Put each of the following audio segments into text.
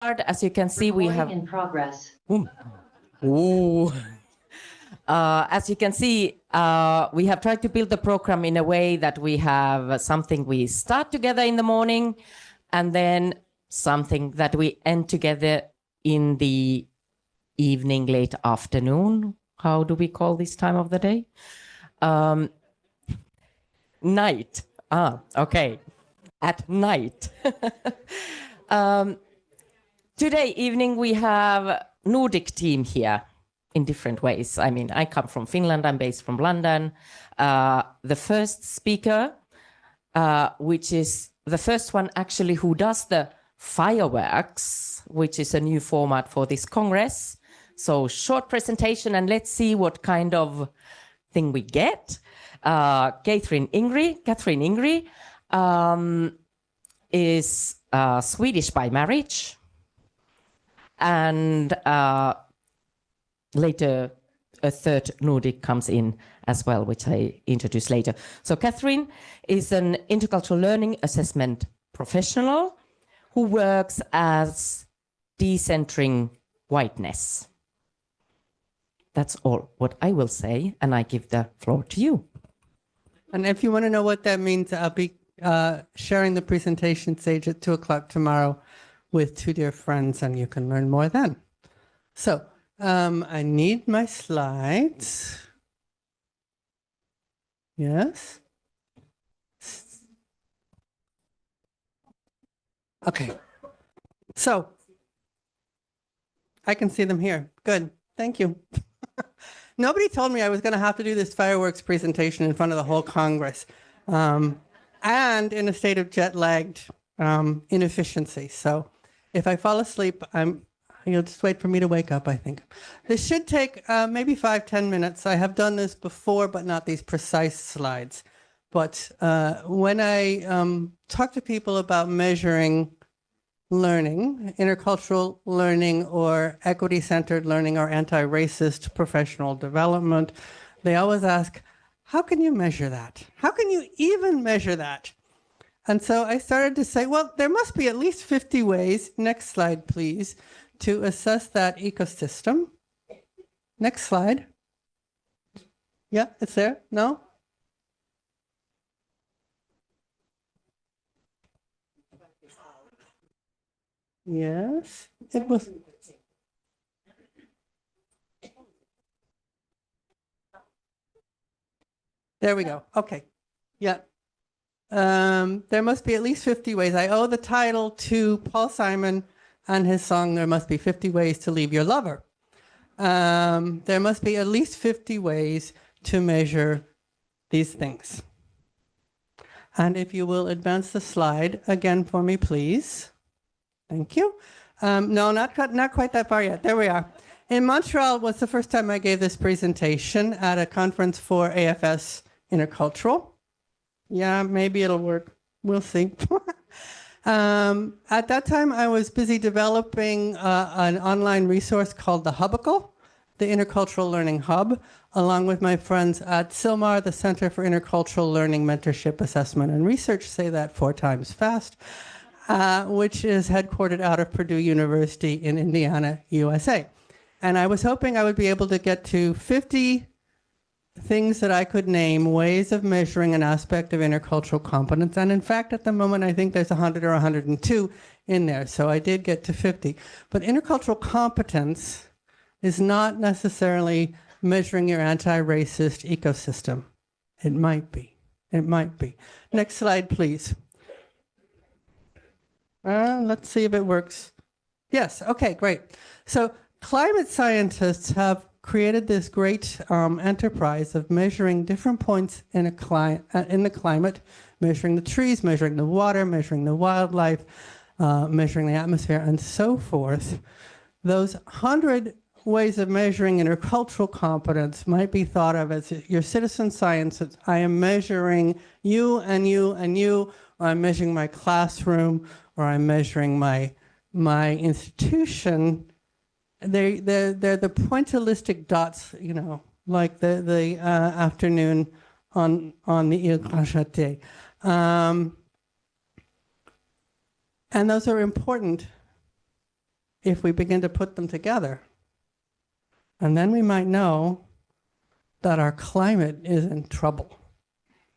As you can see, we have in progress. Ooh. As you can see, we have tried to build the program in a way that we have something we start together in the morning, and then something that we end together in the evening, late afternoon. How do we call this time of the day? Night. Okay. At night. Today evening we have Nordic team here in different ways. I mean, I come from Finland, I'm based from London. The first speaker, which is the first one actually who does the fireworks, which is a new format for this Congress. So short presentation and let's see what kind of thing we get. Catherine Ingri is Swedish by marriage. And later, a third Nordic comes in as well, which I introduce later. So Catherine is an intercultural learning assessment professional who works as decentering whiteness. That's all what I will say, and I give the floor to you. And if you want to know what that means, I'll be sharing the presentation stage at 2 o'clock tomorrow with two dear friends, and you can learn more then. So I need my slides. Yes. Okay. So I can see them here. Good. Thank you. Nobody told me I was going to have to do this fireworks presentation in front of the whole Congress, and in a state of jet-lagged inefficiency. So if I fall asleep, you'll just wait for me to wake up, I think. This should take maybe 5-10 minutes. I have done this before, but not these precise slides. But when I talk to people about measuring learning, intercultural learning or equity-centered learning or anti-racist professional development, they always ask, how can you measure that? How can you even measure that? And so I started to say, well, there must be at least 50 ways, next slide please, to assess that ecosystem. Next slide. Yeah, it's there? No? Yes, it was. There we go. Okay. Yeah. There must be at least 50 ways. I owe the title to Paul Simon and his song, There Must Be 50 Ways to Leave Your Lover. There must be at least 50 ways to measure these things. And if you will advance the slide again for me, please. Thank you. No, not quite that far yet. There we are. In Montreal was the first time I gave this presentation at a conference for AFS Intercultural. Yeah, maybe it'll work. We'll see. At that time, I was busy developing an online resource called the Hubicle, the Intercultural Learning Hub, along with my friends at CILMAR, the Center for Intercultural Learning Mentorship Assessment and Research, say that 4 times fast, which is headquartered out of Purdue University in Indiana, USA. And I was hoping I would be able to get to 50 things that I could name, ways of measuring an aspect of intercultural competence. And in fact, at the moment, I think there's 100 or 102 in there. So I did get to 50. But intercultural competence is not necessarily measuring your anti-racist ecosystem. It might be. It might be. Next slide, please. Let's see if it works. Yes, okay, great. So climate scientists have created this great enterprise of measuring different points in the climate, measuring the trees, measuring the water, measuring the wildlife, measuring the atmosphere, and so forth. Those 100 ways of measuring intercultural competence might be thought of as your citizen science. I am measuring you and you and you, or I'm measuring my classroom, or I'm measuring my institution. They're the pointillistic dots, you know, like the afternoon on the Ile Grand-Châtelet. And those are important if we begin to put them together. And then we might know that our climate is in trouble.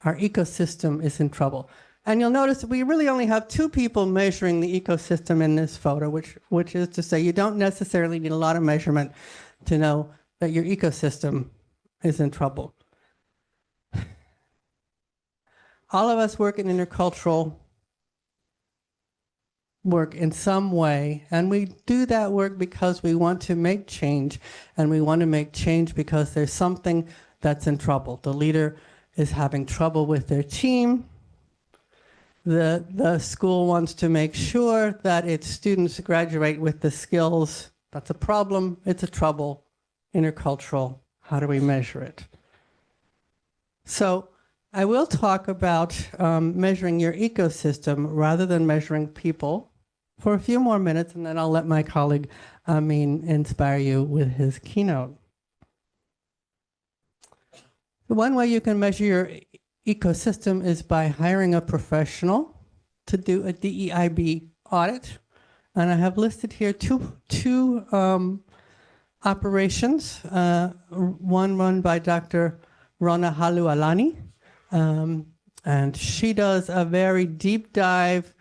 Our ecosystem is in trouble. And you'll notice we really only have two people measuring the ecosystem in this photo, which is to say you don't necessarily need a lot of measurement to know that your ecosystem is in trouble. All of us work in intercultural work in some way, and we do that work because we want to make change, and we want to make change because there's something that's in trouble. The leader is having trouble with their team. The school wants to make sure that its students graduate with the skills. That's a problem, it's a trouble, intercultural. How do we measure it? So I will talk about measuring your ecosystem rather than measuring people for a few more minutes, and then I'll let my colleague Amin inspire you with his keynote. The one way you can measure your ecosystem is by hiring a professional to do a DEIB audit. And I have listed here two operations, one run by Dr. Rona Halualani, and she does a very deep dive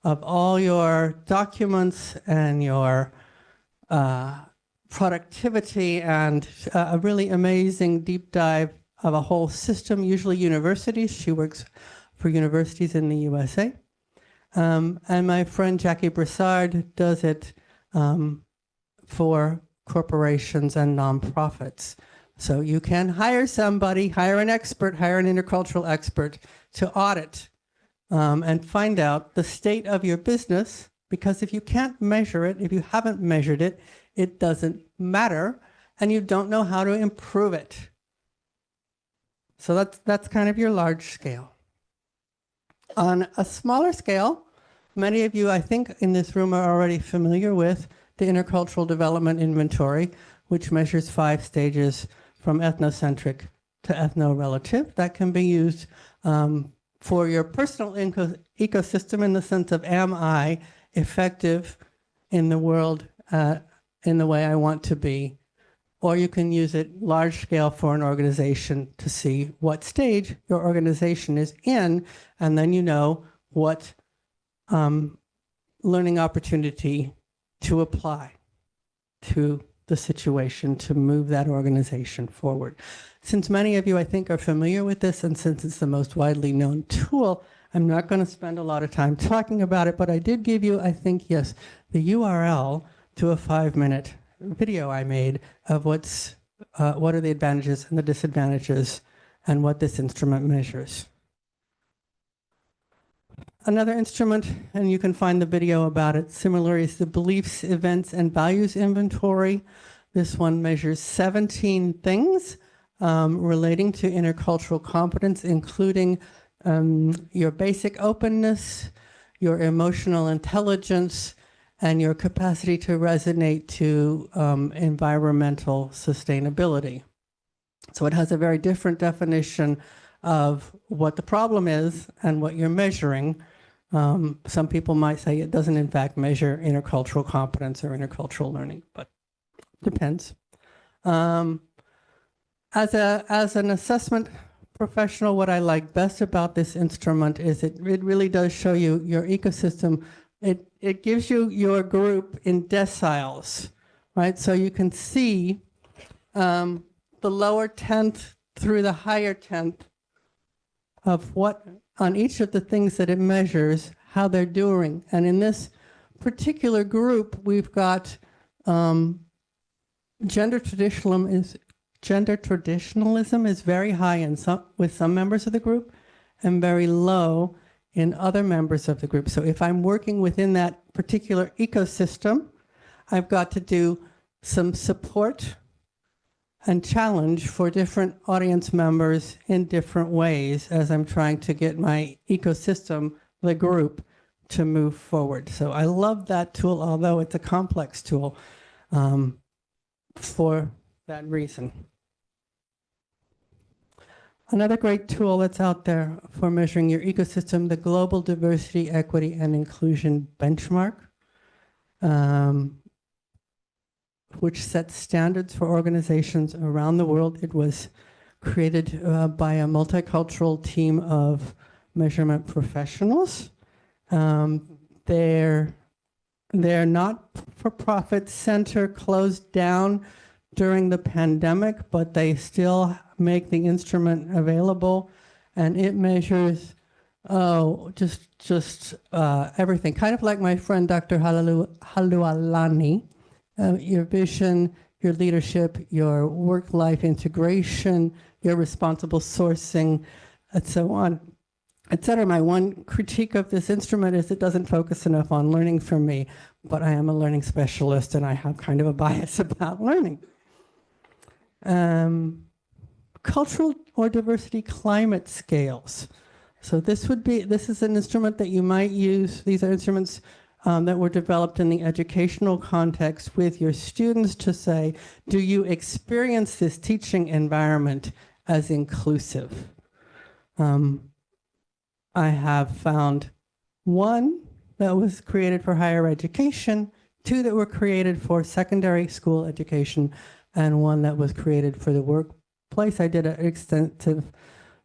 of all your documents and your productivity, and a really amazing deep dive of a whole system, usually universities. She works for universities in the USA. And my friend Jackie Broussard does it for corporations and nonprofits. So you can hire somebody, hire an expert, hire an intercultural expert to audit and find out the state of your business, because if you can't measure it, if you haven't measured it, it doesn't matter, and you don't know how to improve it. So that's kind of your large scale. On a smaller scale, many of you, I think, in this room are already familiar with the Intercultural Development Inventory, which measures 5 stages from ethnocentric to ethno-relative. That can be used for your personal ecosystem in the sense of, am I effective in the world in the way I want to be? Or you can use it large scale for an organization to see what stage your organization is in, and then you know what learning opportunity to apply to the situation to move that organization forward. Since many of you, I think, are familiar with this, and since it's the most widely known tool, I'm not going to spend a lot of time talking about it, but I did give you, I think, yes, the URL to a 5-minute video I made of what are the advantages and the disadvantages and what this instrument measures. Another instrument, and you can find the video about it similarly, is the Beliefs, Events, and Values Inventory. This one measures 17 things relating to intercultural competence, including your basic openness, your emotional intelligence, and your capacity to resonate to environmental sustainability. So it has a very different definition of what the problem is and what you're measuring. Some people might say it doesn't in fact measure intercultural competence or intercultural learning, but depends. As an assessment professional, what I like best about this instrument is it really does show you your ecosystem. It gives you your group in deciles, right? So you can see the lower 10th through the higher 10th of what, on each of the things that it measures, how they're doing. And in this particular group, we've got gender traditionalism is very high with some members of the group and very low in other members of the group. So if I'm working within that particular ecosystem, I've got to do some support and challenge for different audience members in different ways as I'm trying to get my ecosystem, the group, to move forward. So I love that tool, although it's a complex tool for that reason. Another great tool that's out there for measuring your ecosystem, the Global Diversity, Equity, and Inclusion Benchmark. which sets standards for organizations around the world. It was created by a multicultural team of measurement professionals. Their not-for-profit center closed down during the pandemic, but they still make the instrument available, and it measures just everything. Kind of like my friend Dr. Halualani, your vision, your leadership, your work-life integration, your responsible sourcing, and so on, etc. My one critique of this instrument is it doesn't focus enough on learning for me, but I am a learning specialist and I have kind of a bias about learning. Cultural or diversity climate scales. So this is an instrument that you might use. These are instruments that were developed in the educational context with your students to say, do you experience this teaching environment as inclusive? I have found one that was created for higher education, two that were created for secondary school education, and one that was created for the workplace. I did an extensive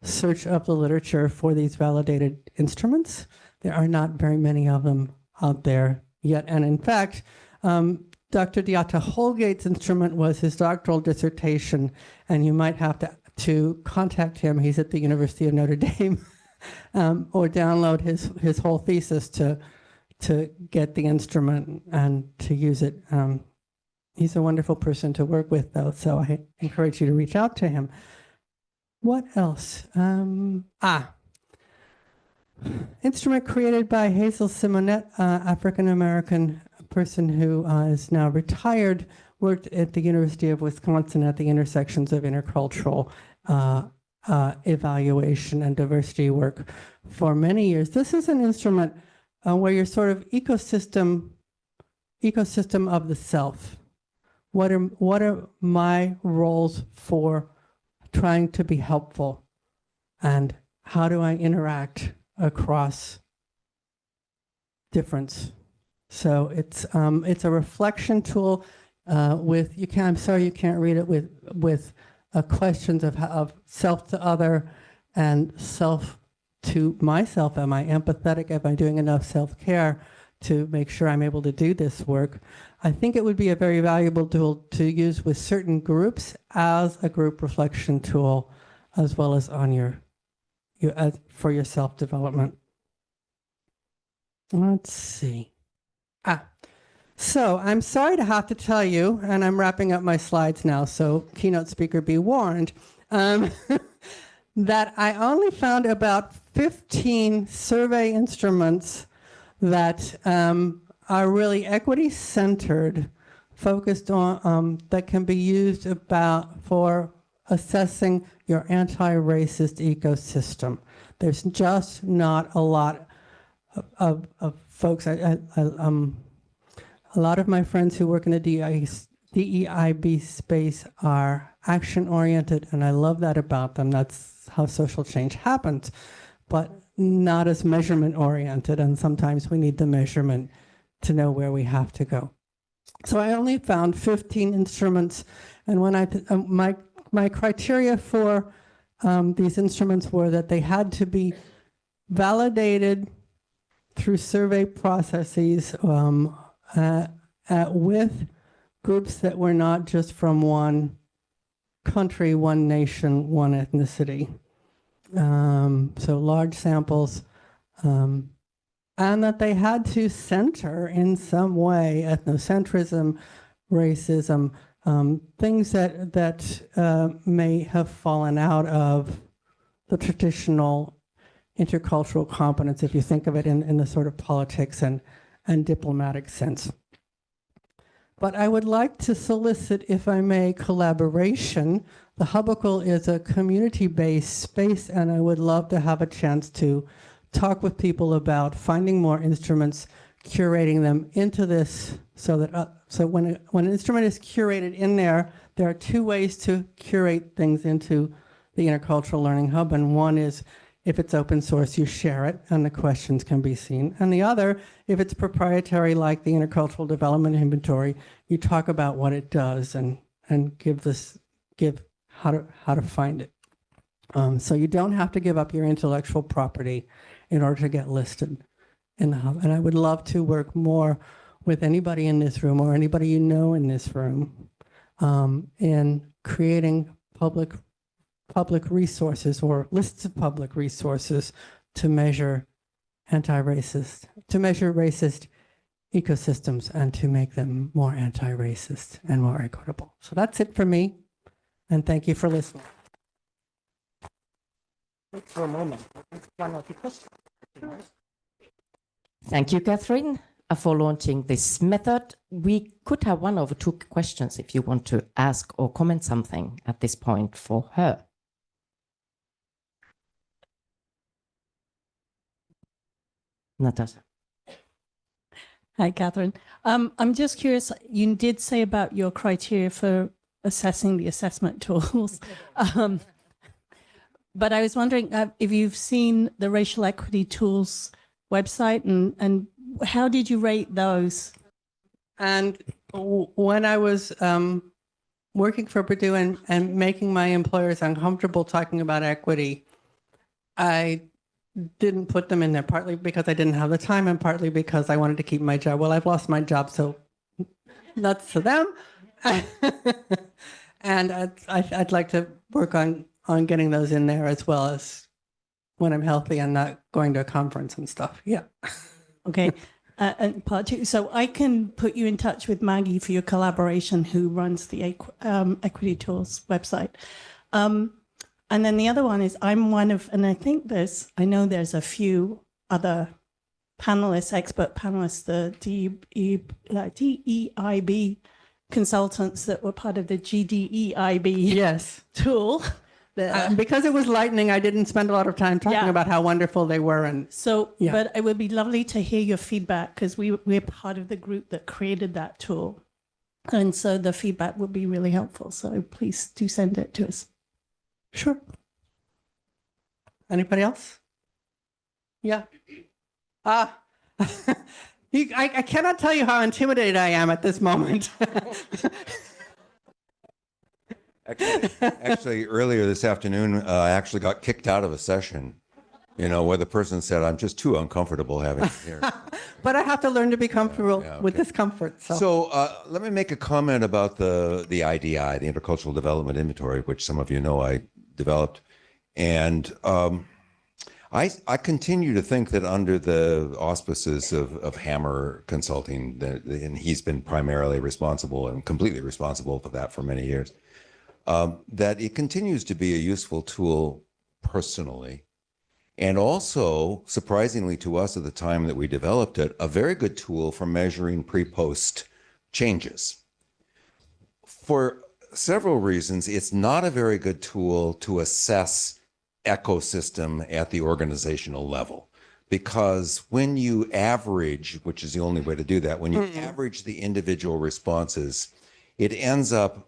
search of the literature for these validated instruments. There are not very many of them out there yet. And in fact, Dr. Diata Holgate's instrument was his doctoral dissertation, and you might have to contact him. He's at the University of Notre Dame, or download his whole thesis to get the instrument and to use it. He's a wonderful person to work with, though, so I encourage you to reach out to him. What else? Instrument created by Hazel Simonette, African-American person who is now retired, worked at the University of Wisconsin at the intersections of intercultural evaluation and diversity work for many years. This is an instrument where you're sort of ecosystem of the self. What are my roles for trying to be helpful, and how do I interact across difference? So it's a reflection tool with I'm sorry you can't read it with questions of self to other and self to myself. Am I empathetic? Am I doing enough self-care to make sure I'm able to do this work? I think it would be a very valuable tool to use with certain groups as a group reflection tool, as well as on for your self-development. Let's see. So I'm sorry to have to tell you, and I'm wrapping up my slides now, so keynote speaker be warned, that I only found about 15 survey instruments that are really equity-centered, focused on, that can be used for assessing your anti-racist ecosystem. There's just not a lot of folks. A lot of my friends who work in the DEIB space are action-oriented, and I love that about them. That's how social change happens, but not as measurement-oriented, and sometimes we need the measurement to know where we have to go. So I only found 15 instruments, and when my criteria for these instruments were that they had to be validated through survey processes with groups that were not just from one country, one nation, one ethnicity. So large samples, and that they had to center in some way ethnocentrism, racism, things that may have fallen out of the traditional intercultural competence, if you think of it in the sort of politics and diplomatic sense. But I would like to solicit, if I may, collaboration. The Hubicle is a community-based space, and I would love to have a chance to talk with people about finding more instruments, curating them into this, so that so when an instrument is curated in there are two ways to curate things into the Intercultural Learning Hub, and one is if it's open source, you share it and the questions can be seen. And the other, if it's proprietary, like the Intercultural Development Inventory, you talk about what it does and give how to find it. So you don't have to give up your intellectual property in order to get listed in the hub. And I would love to work more with anybody in this room or anybody you know in this room in creating public resources or lists of public resources to measure racist ecosystems and to make them more anti-racist and more equitable. So that's it for me. And thank you for listening. For a moment. Thank you, Catherine, for launching this method. We could have 1 or 2 questions if you want to ask or comment something at this point for her. Natasha. Hi, Catherine. I'm just curious, you did say about your criteria for assessing the assessment tools. But I was wondering if you've seen the Racial Equity Tools website and how did you rate those? And when I was working for Purdue and making my employers uncomfortable talking about equity, I didn't put them in there, partly because I didn't have the time and partly because I wanted to keep my job. Well, I've lost my job, so that's for them. And I'd like to work on getting those in there as well as when I'm healthy and not going to a conference and stuff. Yeah. Okay. And part 2, so I can put you in touch with Maggie for your collaboration, who runs the Equity Tools website. And then the other one is I'm one of, and I know there's a few other panelists, expert panelists, the DEIB consultants that were part of the GDEIB tool. Because it was lightning, I didn't spend a lot of time talking about how wonderful they were. And so, but it would be lovely to hear your feedback because we're part of the group that created that tool. And so the feedback would be really helpful. So please do send it to us. Sure. Anybody else? Yeah. I cannot tell you how intimidated I am at this moment. Actually, earlier this afternoon, I actually got kicked out of a session, where the person said, I'm just too uncomfortable having it here. But I have to learn to be comfortable with discomfort. So let me make a comment about the IDI, the Intercultural Development Inventory, which some of you know I developed. And I continue to think that under the auspices of Hammer Consulting, and he's been primarily responsible and completely responsible for that for many years, that it continues to be a useful tool personally. And also, surprisingly to us at the time that we developed it, a very good tool for measuring pre-post changes. For several reasons, it's not a very good tool to assess ecosystem at the organizational level. Because when you average, which is the only way to do that, when you average the individual responses, it ends up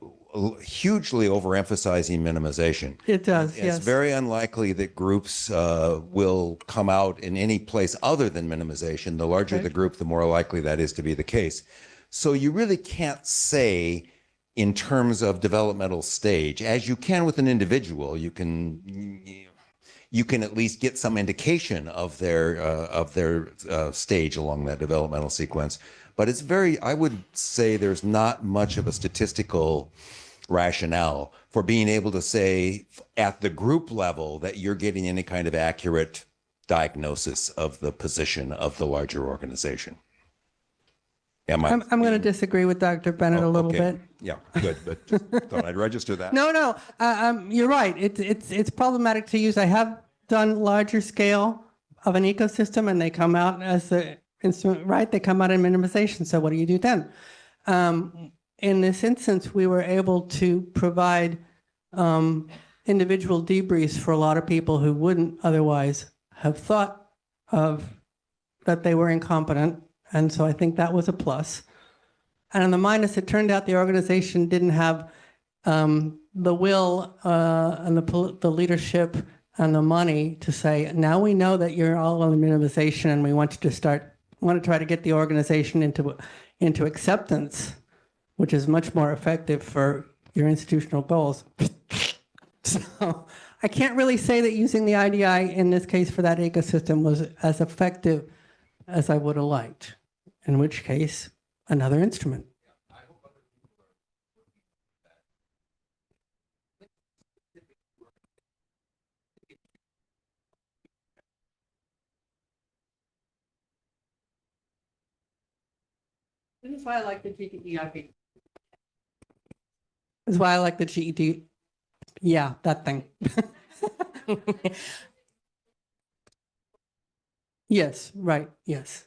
hugely overemphasizing minimization. It does, yes. It's very unlikely that groups will come out in any place other than minimization. The larger the group, the more likely that is to be the case. So you really can't say in terms of developmental stage, as you can with an individual, you can at least get some indication of their stage along that developmental sequence. But it's I would say there's not much of a statistical rationale for being able to say at the group level that you're getting any kind of accurate diagnosis of the position of the larger organization. I'm going to disagree with Dr. Bennett a little bit. Yeah, good, but just thought I'd register that. No, you're right. It's problematic to use. I have done larger scale of an ecosystem, and they come out as the instrument, right? They come out in minimization. So what do you do then? In this instance, we were able to provide individual debriefs for a lot of people who wouldn't otherwise have thought of that they were incompetent. And so I think that was a plus. And on the minus, it turned out the organization didn't have the will and the leadership and the money to say, now we know that you're all in minimization and we want you to try to get the organization into acceptance, which is much more effective for your institutional goals. So I can't really say that using the IDI in this case for that ecosystem was as effective as I would have liked, in which case, another instrument. This is why I like the GEDIP. This is why I like the GED. Yeah, that thing. Yes, right, yes.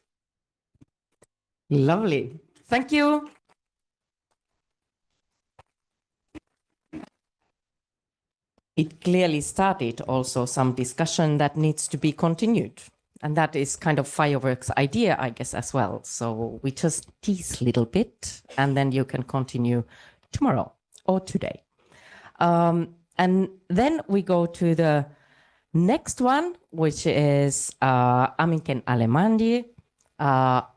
Lovely. Thank you. It clearly started also some discussion that needs to be continued. And that is kind of fireworks idea, I guess, as well. So we just tease a little bit, and then you can continue tomorrow or today. And then we go to the next one, which is Aminkeng Alemanji,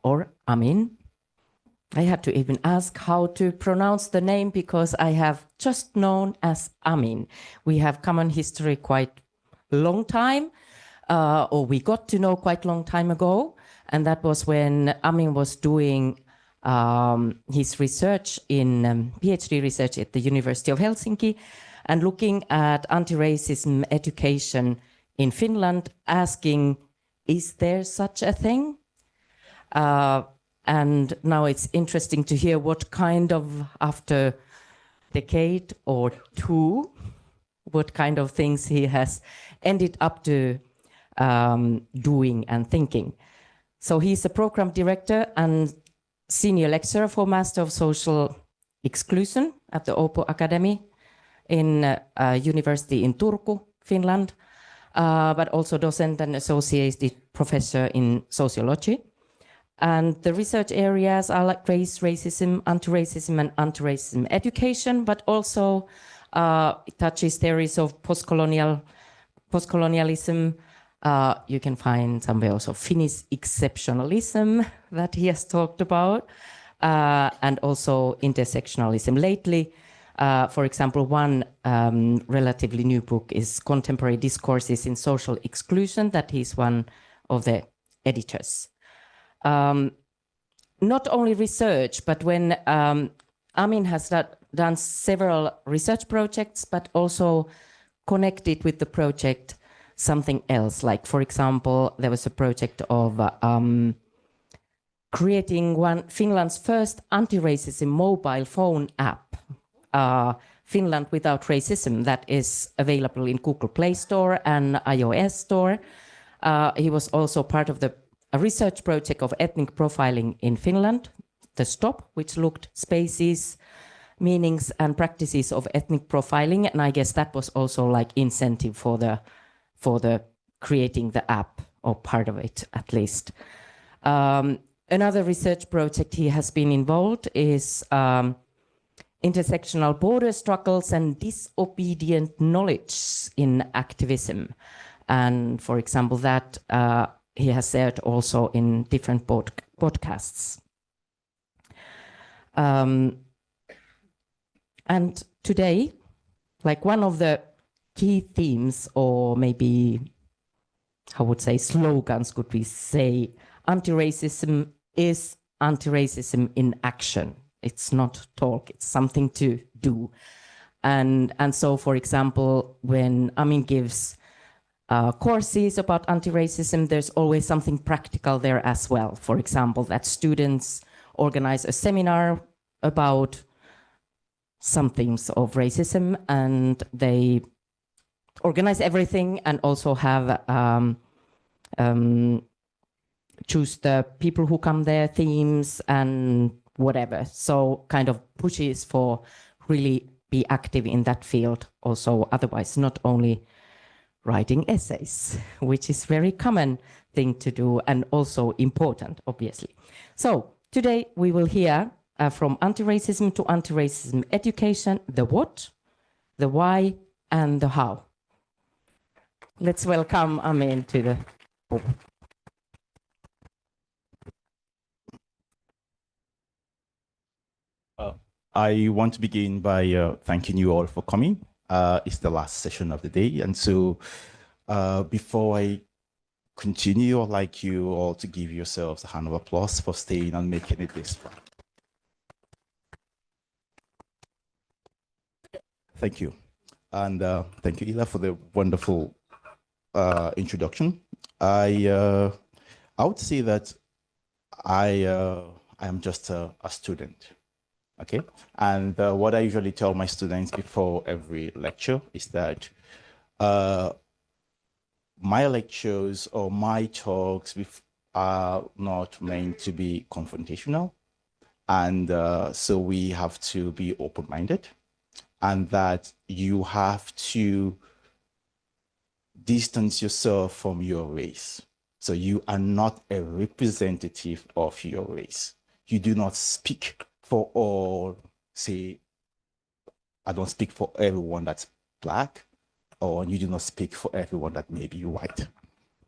or Amin. I had to even ask how to pronounce the name because I have just known as Amin. We have common history quite long time, or we got to know quite long time ago. And that was when Amin was doing his research in PhD research at the University of Helsinki and looking at anti-racism education in Finland, asking, is there such a thing? And now it's interesting to hear what kind of, after decade or two, what kind of things he has ended up to doing and thinking. So he's a program director and senior lecturer for Master of Social Exclusion at the Åbo Academy in University in Turku, Finland, but also docent and associated professor in sociology. And the research areas are like race, racism, anti-racism, and anti-racism education, but also it touches theories of postcolonialism. You can find somewhere also Finnish exceptionalism that he has talked about, and also intersectionalism. Lately, for example, one relatively new book is Contemporary Discourses in Social Exclusion, that he's one of the editors. Not only research, but when Amin has done several research projects, but also connected with the project something else. Like, for example, there was a project of creating Finland's first anti-racism mobile phone app, Finland Without Racism, that is available in Google Play Store and iOS Store. He was also part of a research project of ethnic profiling in Finland, the STOP, which looked spaces, meanings and practices of ethnic profiling. And I guess that was also like incentive for the creating the app, or part of it at least. Another research project he has been involved is intersectional border struggles and disobedient knowledge in activism. And for example, that he has said also in different podcasts. And today, like one of the key themes, or maybe, I would say slogans, could we say, anti-racism is anti-racism in action. It's not talk, it's something to do. And so, for example, when Amin gives courses about anti-racism, there's always something practical there as well. For example, that students organize a seminar about some themes of racism, and they organize everything and also have choose the people who come there, themes and whatever. So kind of pushes for really be active in that field also, otherwise not only writing essays, which is very common thing to do and also important, obviously. So today we will hear from anti-racism to anti-racism education, the what, the why, and the how. Let's welcome Amin to the I want to begin by thanking you all for coming. It's the last session of the day. And so before I continue, I'd like you all to give yourselves a hand of applause for staying and making it this far. Thank you. And thank you, Ila, for the wonderful introduction. I would say that I am just a student. Okay, and what I usually tell my students before every lecture is that my lectures or my talks are not meant to be confrontational. And so we have to be open-minded, and that you have to distance yourself from your race. So you are not a representative of your race. You do not speak for all, say, I don't speak for everyone that's Black, or you do not speak for everyone that may be white.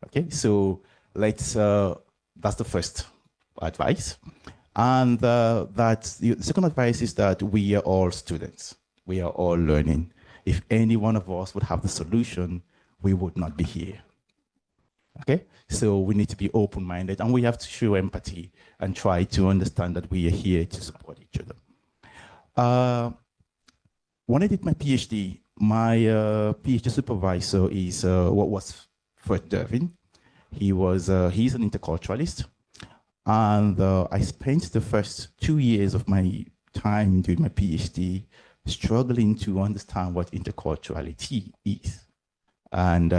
Okay, so let's, that's the first advice. And the second advice is that we are all students. We are all learning. If any one of us would have the solution, we would not be here. Okay, so we need to be open-minded, and we have to show empathy and try to understand that we are here to support each other. When I did my PhD, my PhD supervisor is what was Fred Durbin. He's an interculturalist, and I spent the first 2 years of my time doing my PhD struggling to understand what interculturality is. And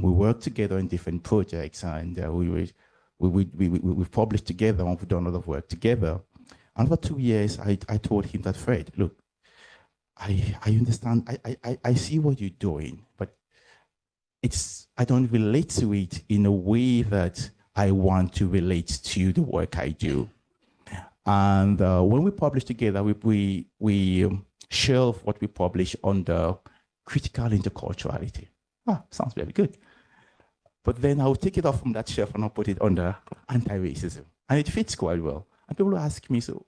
we worked together in different projects, and we've published together, and we've done a lot of work together. And for 2 years, I told him that, Fred, look, I understand, I see what you're doing, but I don't relate to it in a way that I want to relate to the work I do. And when we published together, we shelved what we published under critical interculturality. Ah, sounds very good. But then I'll take it off from that shelf and I'll put it under anti-racism. And it fits quite well. And people ask me, so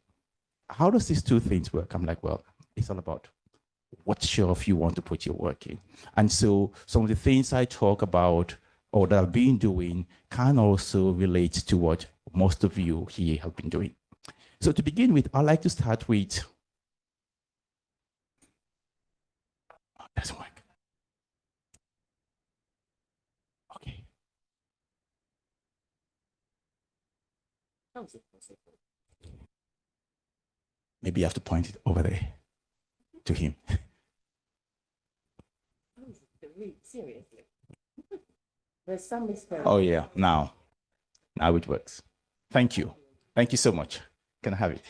how does these two things work? I'm like, well, it's all about what shelf you want to put your work in. And so some of the things I talk about or that I've been doing can also relate to what most of you here have been doing. So to begin with, I'd like to start with, oh, it doesn't work. Okay. Maybe you have to point it over there to him. Seriously. There's some mistake. Oh yeah, now it works. Thank you. Thank you so much. Can I have it?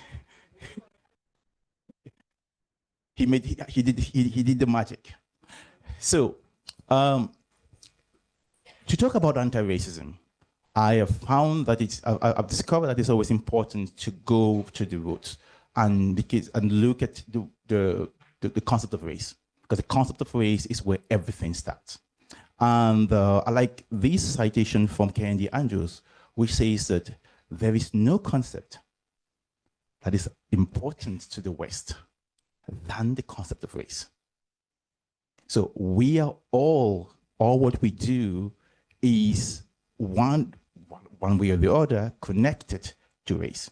He did the magic. So to talk about anti-racism, I have found that I've discovered that it's always important to go to the roots and look at the concept of race, because the concept of race is where everything starts. And I like this citation from Kennedy Andrews, which says that there is no concept that is important to the West than the concept of race. So we are all what we do is one way or the other connected to race.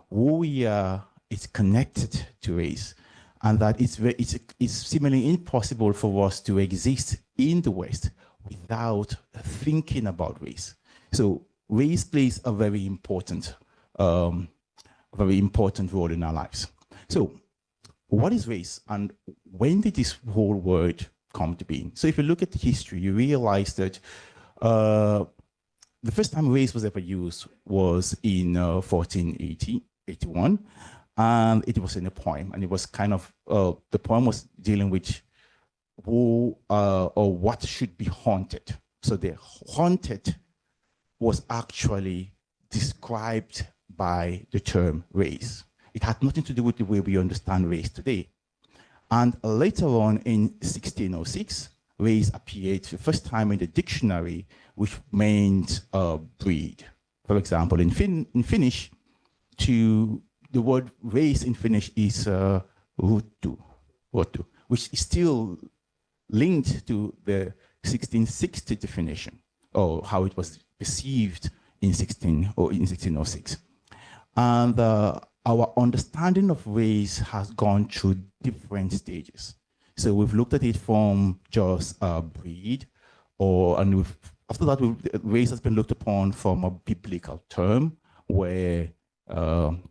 Who we are is connected to race, and that it's seemingly impossible for us to exist in the West without thinking about race. So race plays a very important role in our lives. So what is race, and when did this whole word come to be? So if you look at history, you realize that the first time race was ever used was in 1481, and it was in a poem, and it was kind of, the poem was dealing with who or what should be haunted. So the haunted was actually described by the term race. It had nothing to do with the way we understand race today. And later on in 1606, race appeared the first time in the dictionary, which meant breed. For example, in Finnish, the word race in Finnish is rotu, which is still linked to the 1660 definition, or how it was perceived in 1606. And our understanding of race has gone through different stages. So we've looked at it from just breed, after that, race has been looked upon from a biblical term, where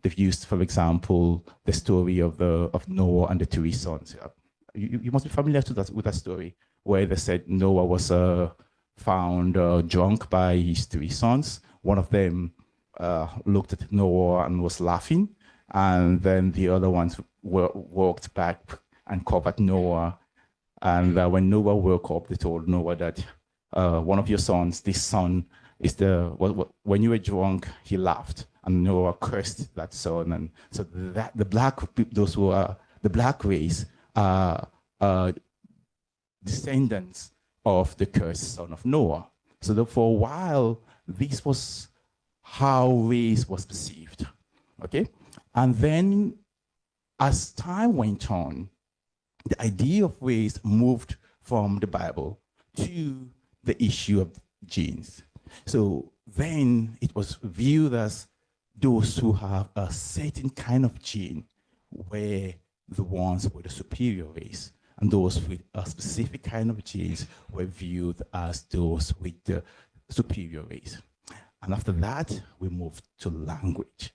they've used, for example, the story of Noah and the three sons. You must be familiar with that story, where they said Noah was found drunk by his three sons. One of them looked at Noah and was laughing, and then the other ones walked back and covered Noah. And when Noah woke up, they told Noah that one of your sons, this son, is when you were drunk, he laughed, and Noah cursed that son. And so those who are the black race are descendants of the cursed son of Noah. So for a while, this was how race was perceived, okay? And then as time went on, the idea of race moved from the Bible to the issue of genes. So then it was viewed as those who have a certain kind of gene were the ones with the superior race, and those with a specific kind of genes were viewed as those with the superior race. And after that, we moved to language.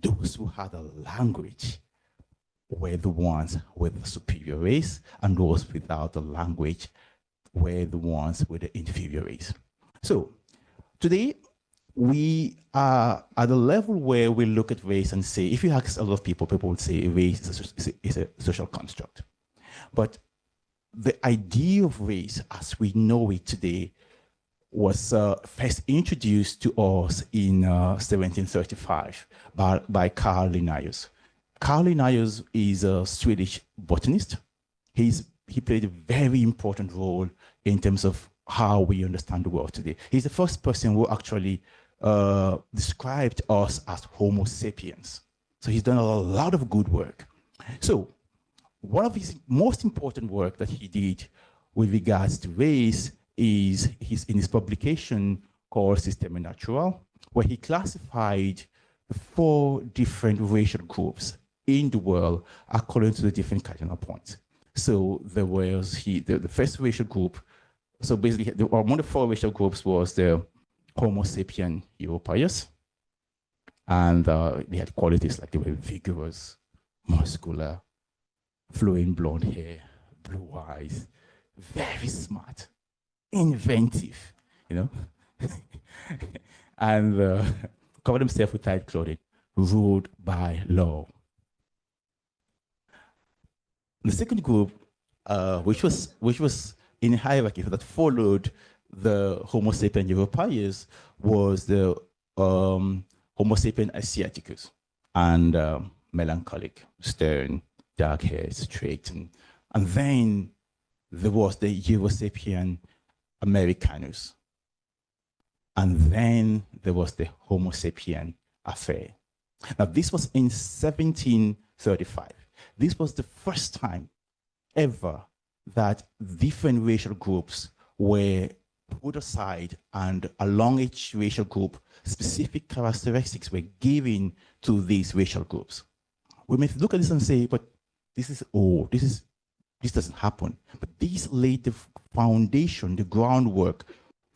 Those who had a language were the ones with the superior race, and those without a language were the ones with the inferior race. So today, we are at a level where we look at race and say, if you ask a lot of people, people would say race is a social construct. But the idea of race as we know it today was first introduced to us in 1735 by Carl Linnaeus. Carl Linnaeus is a Swedish botanist. He played a very important role in terms of how we understand the world today. He's the first person who actually described us as Homo sapiens. So he's done a lot of good work. So one of his most important work that he did with regards to race is in his publication called Systema Naturae, where he classified 4 different racial groups in the world according to the different cardinal points. So there was the first racial group. So basically, one of the 4 racial groups was the Homo sapien europaeus, and they had qualities like they were vigorous, muscular, flowing blonde hair, blue eyes, very smart, inventive, you know, and covered themselves with tight clothing, ruled by law. The second group, which was in hierarchy that followed the Homo sapien europaeus, was the Homo sapien asiaticus, and melancholic, stern, dark hair, straight, and then there was the Euro sapien americanus, and then there was the Homo sapien affair. Now, this was in 1735. This was the first time ever that different racial groups were put aside, and along each racial group, specific characteristics were given to these racial groups. We may look at this and say, but this is old, this doesn't happen. But these laid the foundation, the groundwork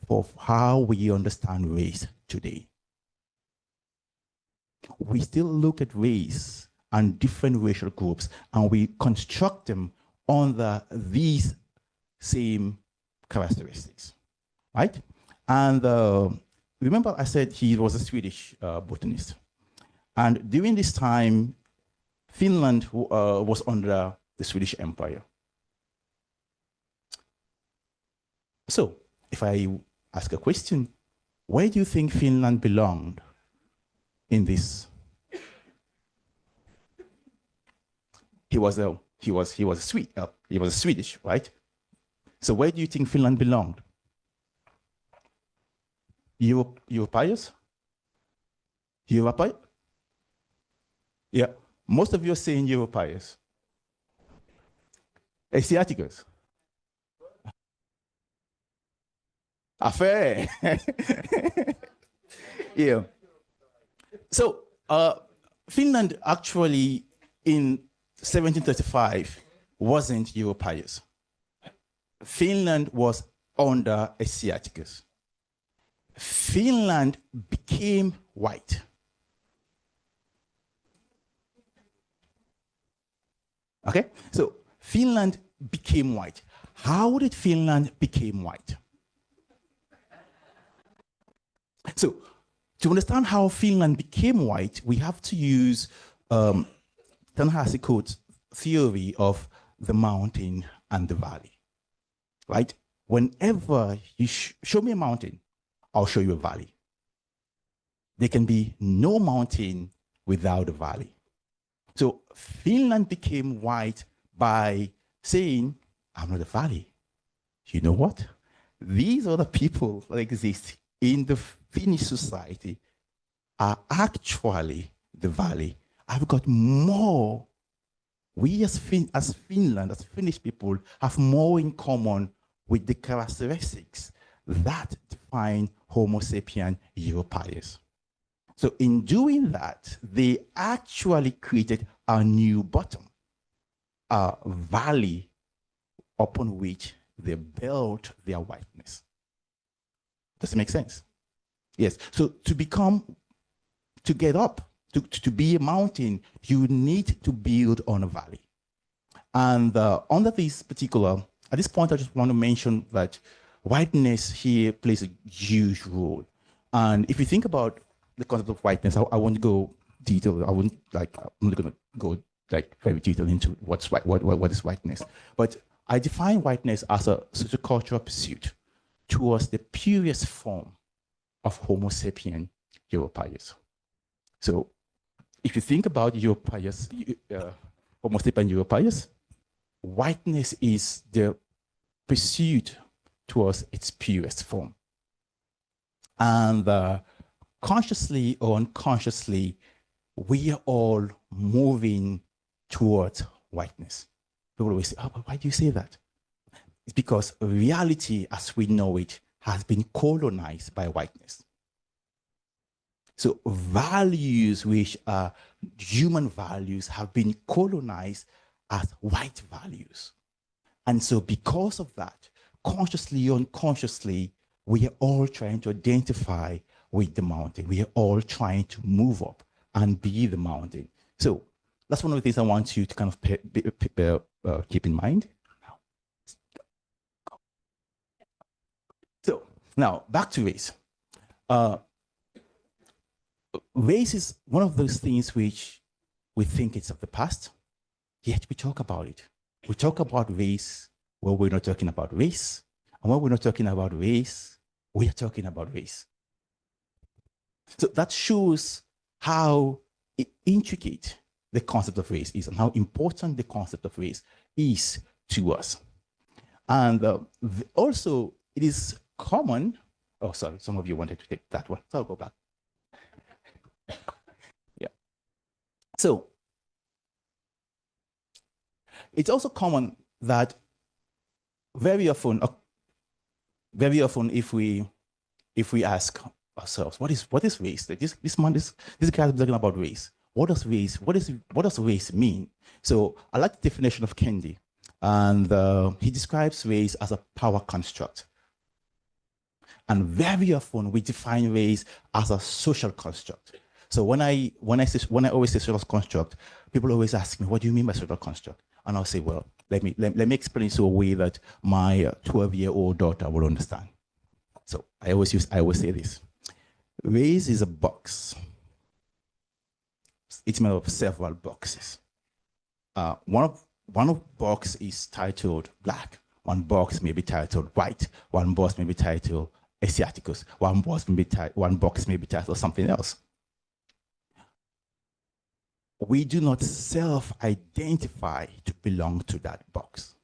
for how we understand race today. We still look at race and different racial groups, and we construct them under these same characteristics, right? And remember I said he was a Swedish botanist. And during this time, Finland was under the Swedish Empire. So if I ask a question, where do you think Finland belonged in this? He was Swedish, right? So where do you think Finland belonged? Europeans? Europe? Yeah, most of you are saying Europeans. Asiaticus. Affair. Yeah. So Finland actually in 1735 wasn't Europeans. Finland was under Asiaticus. Finland became white. Okay, so Finland became white. How did Finland become white? So to understand how Finland became white, we have to use Ta-Nehisi theory of the mountain and the valley, right? Whenever you show me a mountain, I'll show you a valley. There can be no mountain without a valley. So Finland became white by saying, I'm not a valley. You know what? These other people that exist in the Finnish society are actually the valley. I've got more. We as Finland, as Finnish people, have more in common with the characteristics that define Homo sapien Europaeus. So in doing that, they actually created a new bottom, a valley upon which they built their whiteness. Does it make sense? Yes. So to get up, to be a mountain, you need to build on a valley. And under this particular, at this point, I just want to mention that whiteness here plays a huge role. And if you think about the concept of whiteness, I won't go detail. I'm not going to go like very detailed into what is whiteness. But I define whiteness as a sociocultural pursuit towards the purest form of Homo sapien Europaeus. So if you think about Europaeus, Homo sapien Europaeus, whiteness is the pursuit towards its purest form. And consciously or unconsciously, we are all moving towards whiteness. People always say, oh, but why do you say that? It's because reality as we know it has been colonized by whiteness. So values which are human values have been colonized as white values. And so because of that, consciously or unconsciously, we are all trying to identify with the mountain. We are all trying to move up and be the mountain. So that's one of the things I want you to kind of keep in mind. So now back to race. Race is one of those things which we think it's of the past, yet we talk about it. We talk about race when we're not talking about race. And when we're not talking about race, we are talking about race. So that shows how intricate the concept of race is and how important the concept of race is to us. And also, it is common. Oh, sorry, some of you wanted to take that one, so I'll go back. Yeah. So it's also common that very often if we ask ourselves, what is race? This guy is talking about race. What does race mean? So I like the definition of Kendi, and he describes race as a power construct. And very often we define race as a social construct. So when I always say social construct, people always ask me, what do you mean by social construct? And I'll say, well, let me explain it so a way that my 12-year-old daughter will understand. So I always say this. Race is a box. It's made of several boxes. One of box is titled black. One box may be titled white. One box may be titled Asiaticus. One box may be titled something else. We do not self-identify to belong to that box.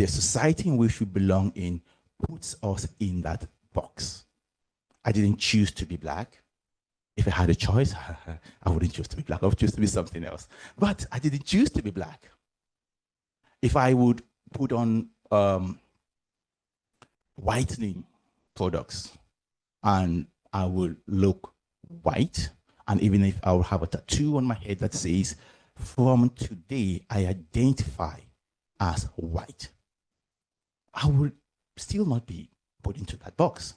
the society in which we belong in puts us in that box. I didn't choose to be Black. If I had a choice, I wouldn't choose to be Black. I would choose to be something else. But I didn't choose to be Black. If I would put on whitening products and I would look white, and even if I would have a tattoo on my head that says, from today, I identify as white, I would still not be put into that box,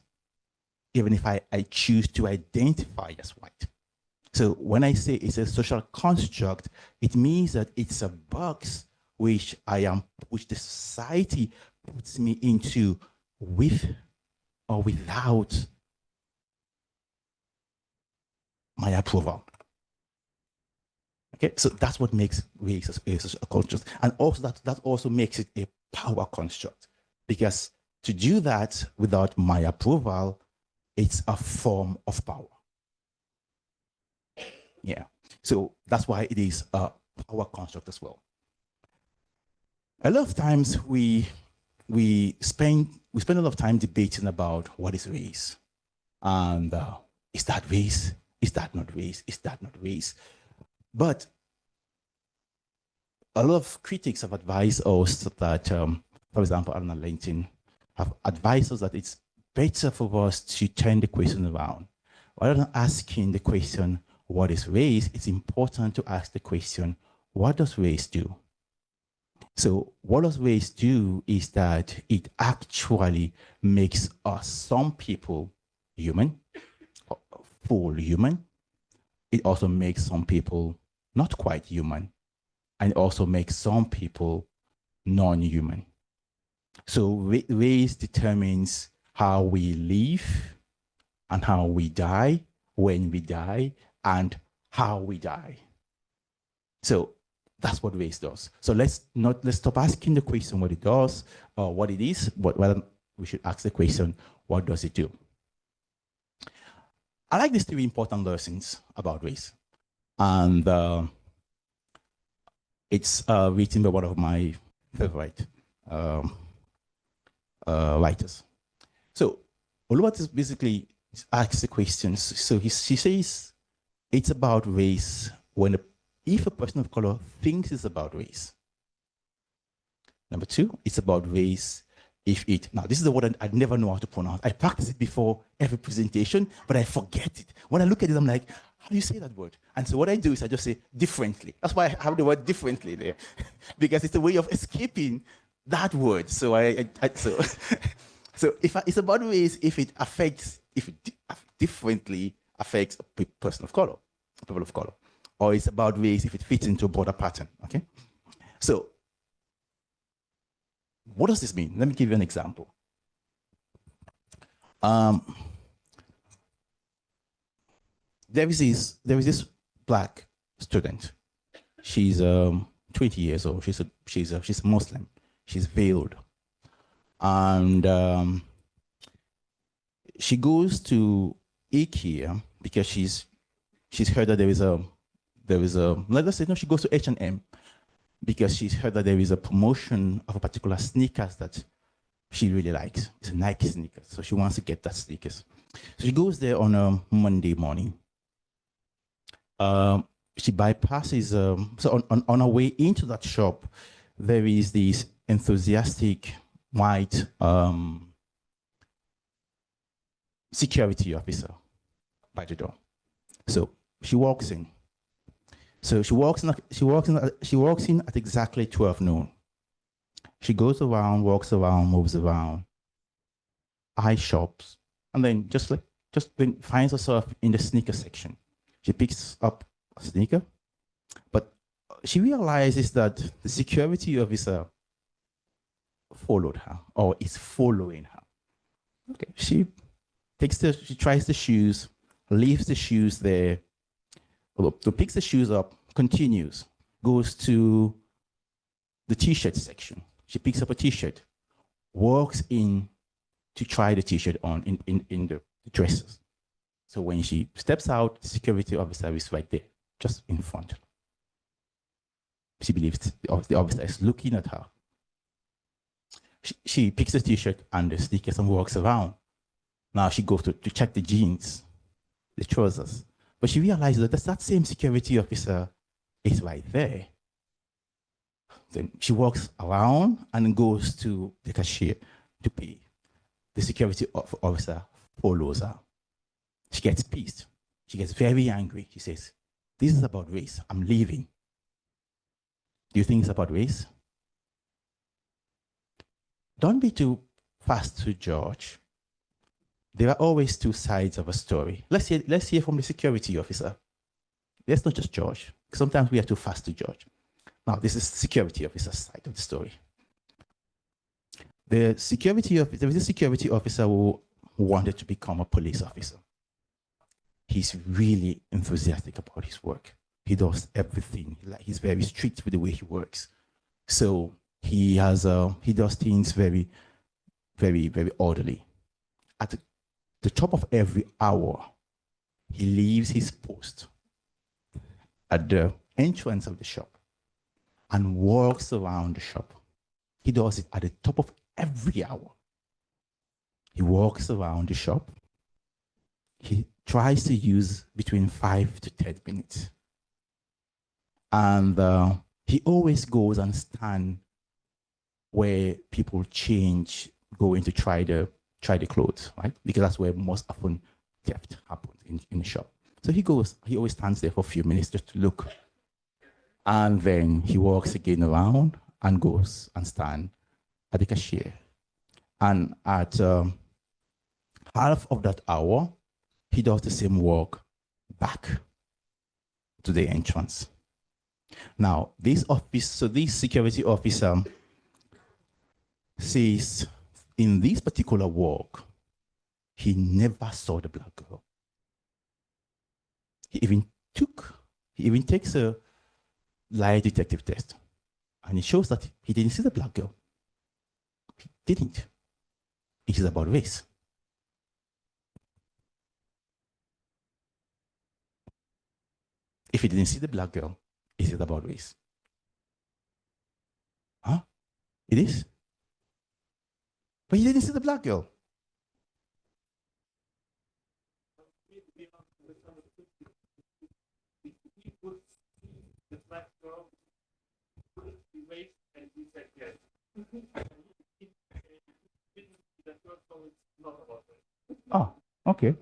even if I choose to identify as white. So when I say it's a social construct, it means that it's a box which the society puts me into with or without my approval. Okay, so that's what makes race a construct. And also that also makes it a power construct, because to do that without my approval, it's a form of power. Yeah, so that's why it is a power construct as well. A lot of times we spend a lot of time debating about what is race, and is that race? Is that not race? Is that not race? But a lot of critics have advised us that, for example, Alemanji have advised us that it's better for us to turn the question around. Rather than asking the question, what is race? It's important to ask the question, what does race do? So what does race do is that it actually makes us, some people, human, full human. It also makes some people not quite human, and it also makes some people non-human. So race determines how we live and how we die, when we die, and how we die. So that's what race does. So let's stop asking the question what it does or what it is, but rather we should ask the question, what does it do? I like these 3 important lessons about race. And it's written by one of my favorite writers. So Oluwat basically asks the questions. So he says it's about race if a person of color thinks it's about race. Number 2, it's about race if it, now this is the word I never know how to pronounce. I practice it before every presentation, but I forget it. When I look at it, I'm like, how do you say that word? And so what I do is I just say differently. That's why I have the word differently there, because it's a way of escaping that word. So so if it's about race if it differently affects a person of color, people of color, or it's about race if it fits into a broader pattern. Okay, so what does this mean? Let me give you an example. There is this Black student. She's 20 years old. She's a Muslim. She's veiled, and she goes to IKEA because she's heard that there is a let's say no, she goes to H&M because she's heard that there is a promotion of a particular sneakers that she really likes. It's a Nike sneakers, so she wants to get that sneakers. So she goes there on a Monday morning. She bypasses, so on her way into that shop, there is this enthusiastic white security officer by the door. So she walks in. So she walks in at exactly 12 noon. She goes around, walks around, moves around, eye shops, and then just finds herself in the sneaker section. She picks up a sneaker, but she realizes that the security officer followed her or is following her. Okay, she tries the shoes, leaves the shoes there, picks the shoes up, continues, goes to the t-shirt section. She picks up a t-shirt, walks in to try the t-shirt on in the dresses. So when she steps out, the security officer is right there, just in front. She believes the officer is looking at her. She picks the t-shirt and the sneakers and walks around. Now she goes to check the jeans, the trousers. But she realizes that that same security officer is right there. Then she walks around and goes to the cashier to pay. The security officer follows her. She gets pissed. She gets very angry. She says, "This is about race. I'm leaving." Do you think it's about race? Don't be too fast to judge. There are always two sides of a story. Let's hear from the security officer. Let's not just judge. Sometimes we are too fast to judge. Now, this is the security officer's side of the story. There was a security officer who wanted to become a police officer. He's really enthusiastic about his work. He does everything. He's very strict with the way he works. So he does things very, very, very orderly. At the top of every hour, he leaves his post at the entrance of the shop and walks around the shop. He does it at the top of every hour. He walks around the shop. He tries to use between 5 to 10 minutes. And he always goes and stands where people go in to try the clothes, right? Because that's where most often theft happens in the shop. So he always stands there for a few minutes just to look. And then he walks again around and goes and stands at the cashier. And at half of that hour, he does the same walk back to the entrance. Now, this security officer says in this particular walk, he never saw the black girl. He even takes a lie detective test, and it shows that he didn't see the black girl. He didn't. It is about race. If he didn't see the black girl, is it about race? Huh? It is? But he didn't see the black girl. Oh, okay.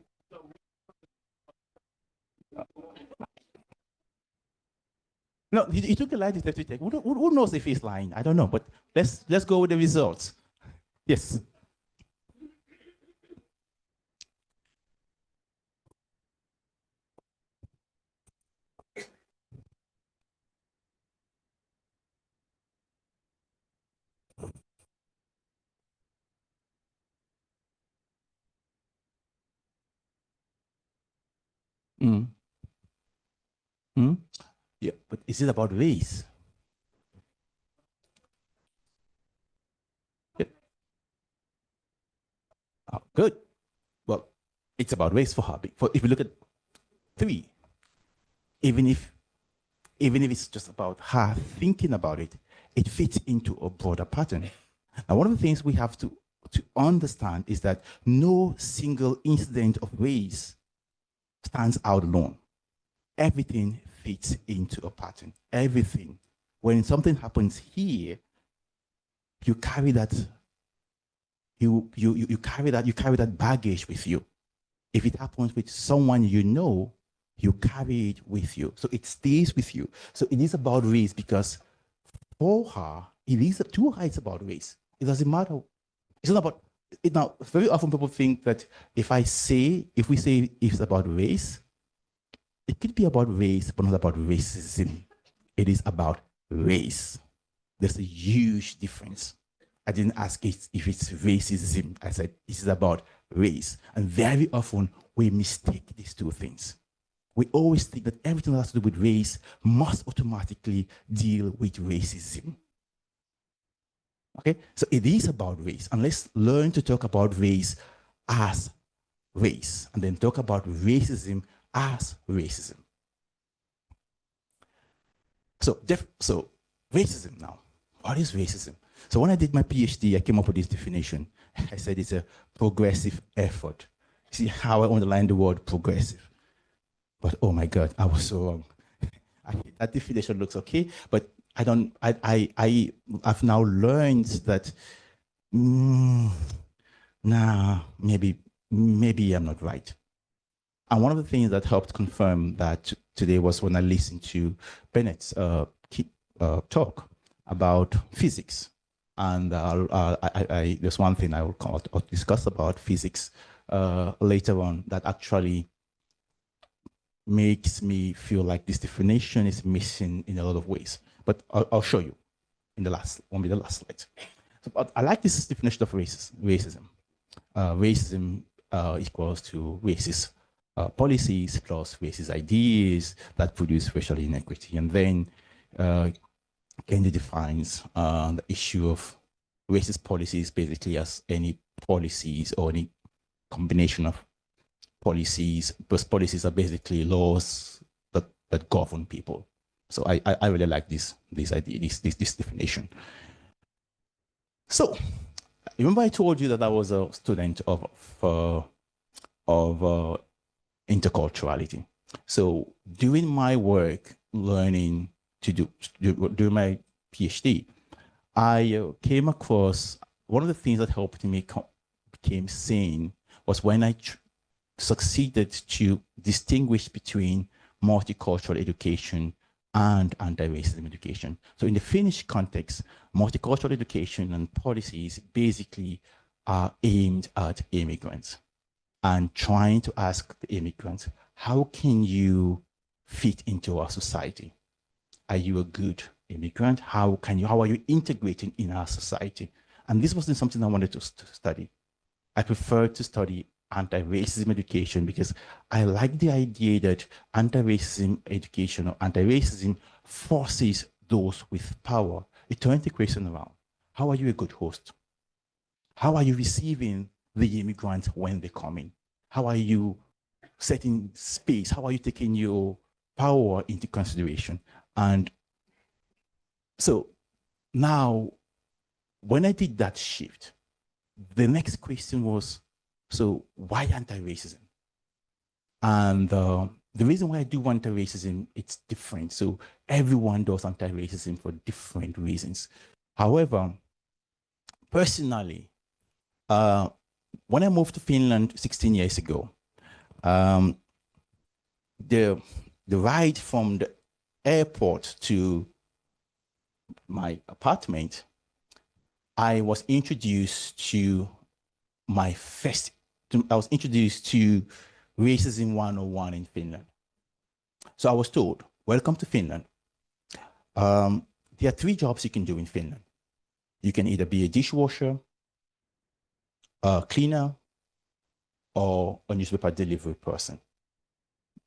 No, he took a lie detector test. Who knows if he's lying? I don't know, but let's go with the results. Yes. Mm. Mm. Yeah, but is it about race? Yeah. Oh, good. Well, it's about race for her. If you look at 3, even if it's just about her thinking about it, it fits into a broader pattern. Now, one of the things we have to understand is that no single incident of race stands out alone. Everything fits into a pattern. Everything. When something happens here, you carry that. You carry that baggage with you. If it happens with someone you know, you carry it with you. So it stays with you. So it is about race because for her, it's about race. It doesn't matter. It's not about it now. Very often people think that if we say it's about race, it could be about race, but not about racism. It is about race. There's a huge difference. I didn't ask it if it's racism. I said it is about race. And very often we mistake these two things. We always think that everything that has to do with race must automatically deal with racism. Okay, so it is about race. And let's learn to talk about race as race, and then talk about racism as racism. So racism now. What is racism? So when I did my PhD, I came up with this definition. I said it's a progressive effort. See how I underline the word progressive. But oh my God, I was so wrong. That definition looks okay, but I've now learned that, nah, maybe I'm not right. And one of the things that helped confirm that today was when I listened to Bennett's talk about physics. And there's one thing I will discuss about physics later on that actually makes me feel like this definition is missing in a lot of ways. But I'll show you in the last slide. So, but I like this definition of racism. Racism equals to racist policies plus racist ideas that produce racial inequity. And then Kennedy defines the issue of racist policies basically as any policies or any combination of policies. Those policies are basically laws that govern people. So I really like this idea, this definition. So remember I told you that I was a student of interculturality. So doing my work, learning to do my PhD, I came across one of the things that helped me became sane was when I succeeded to distinguish between multicultural education and anti-racism education. So in the Finnish context, multicultural education and policies basically are aimed at immigrants and trying to ask the immigrants, how can you fit into our society? Are you a good immigrant? How are you integrating in our society? And this wasn't something I wanted to study. I preferred to study anti-racism education because I like the idea that anti-racism education or anti-racism forces those with power. It turns the question around. How are you a good host? How are you receiving the immigrants when they come in? How are you setting space? How are you taking your power into consideration? And so now, when I did that shift, the next question was, so why anti-racism? And the reason why I do anti-racism, it's different. So everyone does anti-racism for different reasons. However, personally, when I moved to Finland 16 years ago, the ride from the airport to my apartment, I was introduced to Racism 101 in Finland. So I was told, welcome to Finland. There are 3 jobs you can do in Finland. You can either be a dishwasher, a cleaner, or a newspaper delivery person.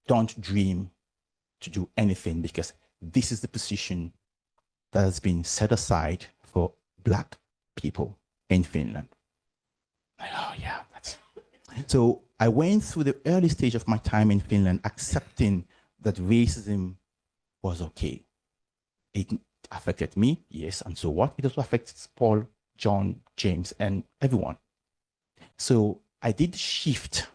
Don't dream to do anything because this is the position that has been set aside for Black people in Finland. Oh yeah, so I went through the early stage of my time in Finland accepting that racism was okay. It affected me, yes, and so what? It also affects Paul, John, James, and everyone. So I did shift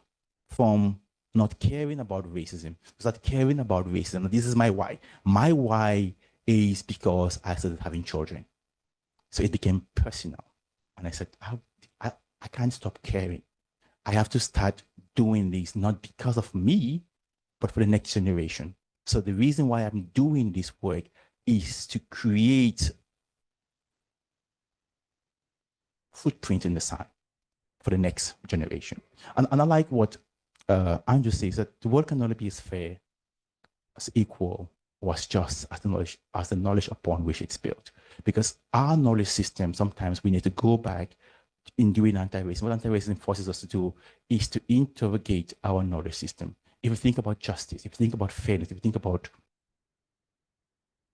from not caring about racism to start caring about racism. And this is my why. My why is because I started having children. So it became personal. And I said, I can't stop caring. I have to start doing this, not because of me, but for the next generation. So the reason why I'm doing this work is to create footprint in the sun for the next generation. And I like what Andrew says, that the world can only be as fair, as equal, or as just as the knowledge upon which it's built. Because our knowledge system, sometimes we need to go back in doing anti-racism. What anti-racism forces us to do is to interrogate our knowledge system. If you think about justice, if you think about fairness, if you think about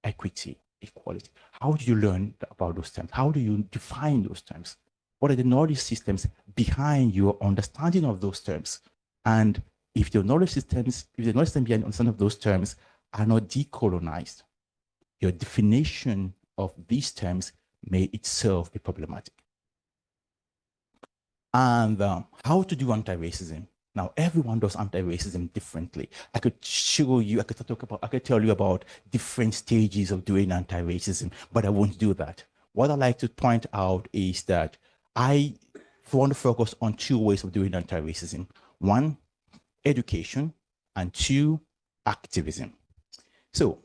equity, equality, how do you learn about those terms? How do you define those terms? What are the knowledge systems behind your understanding of those terms? And if the knowledge systems behind the understanding of those terms are not decolonized, your definition of these terms may itself be problematic. And how to do anti-racism. Now, everyone does anti-racism differently. I could show you, I could tell you about different stages of doing anti-racism, but I won't do that. What I like to point out is that I want to focus on two ways of doing anti-racism. One, education, and two, activism. So,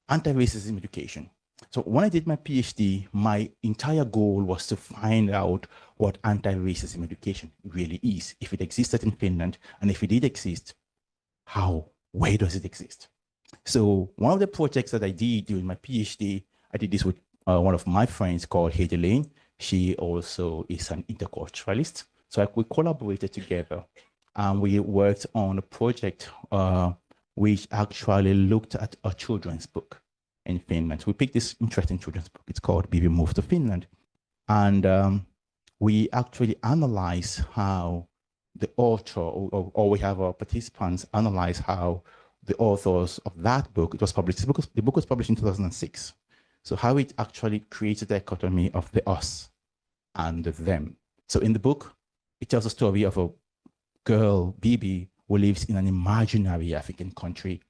anti-racism education. So when I did my PhD, my entire goal was to find out what anti-racism education really is, if it existed in Finland, and if it did exist, how, where does it exist? So one of the projects that I did during my PhD, I did this with one of my friends called Heidi Lane. She also is an interculturalist. So we collaborated together and we worked on a project which actually looked at a children's book in Finland. So we picked this interesting children's book. It's called Bibi Moves to Finland. And we actually analyze how the author, or we have our participants analyze how the authors of that book, it was published, the book was published in 2006. So how it actually creates a dichotomy of the us and the them. So in the book, it tells a story of a girl, Bibi, who lives in an imaginary African country.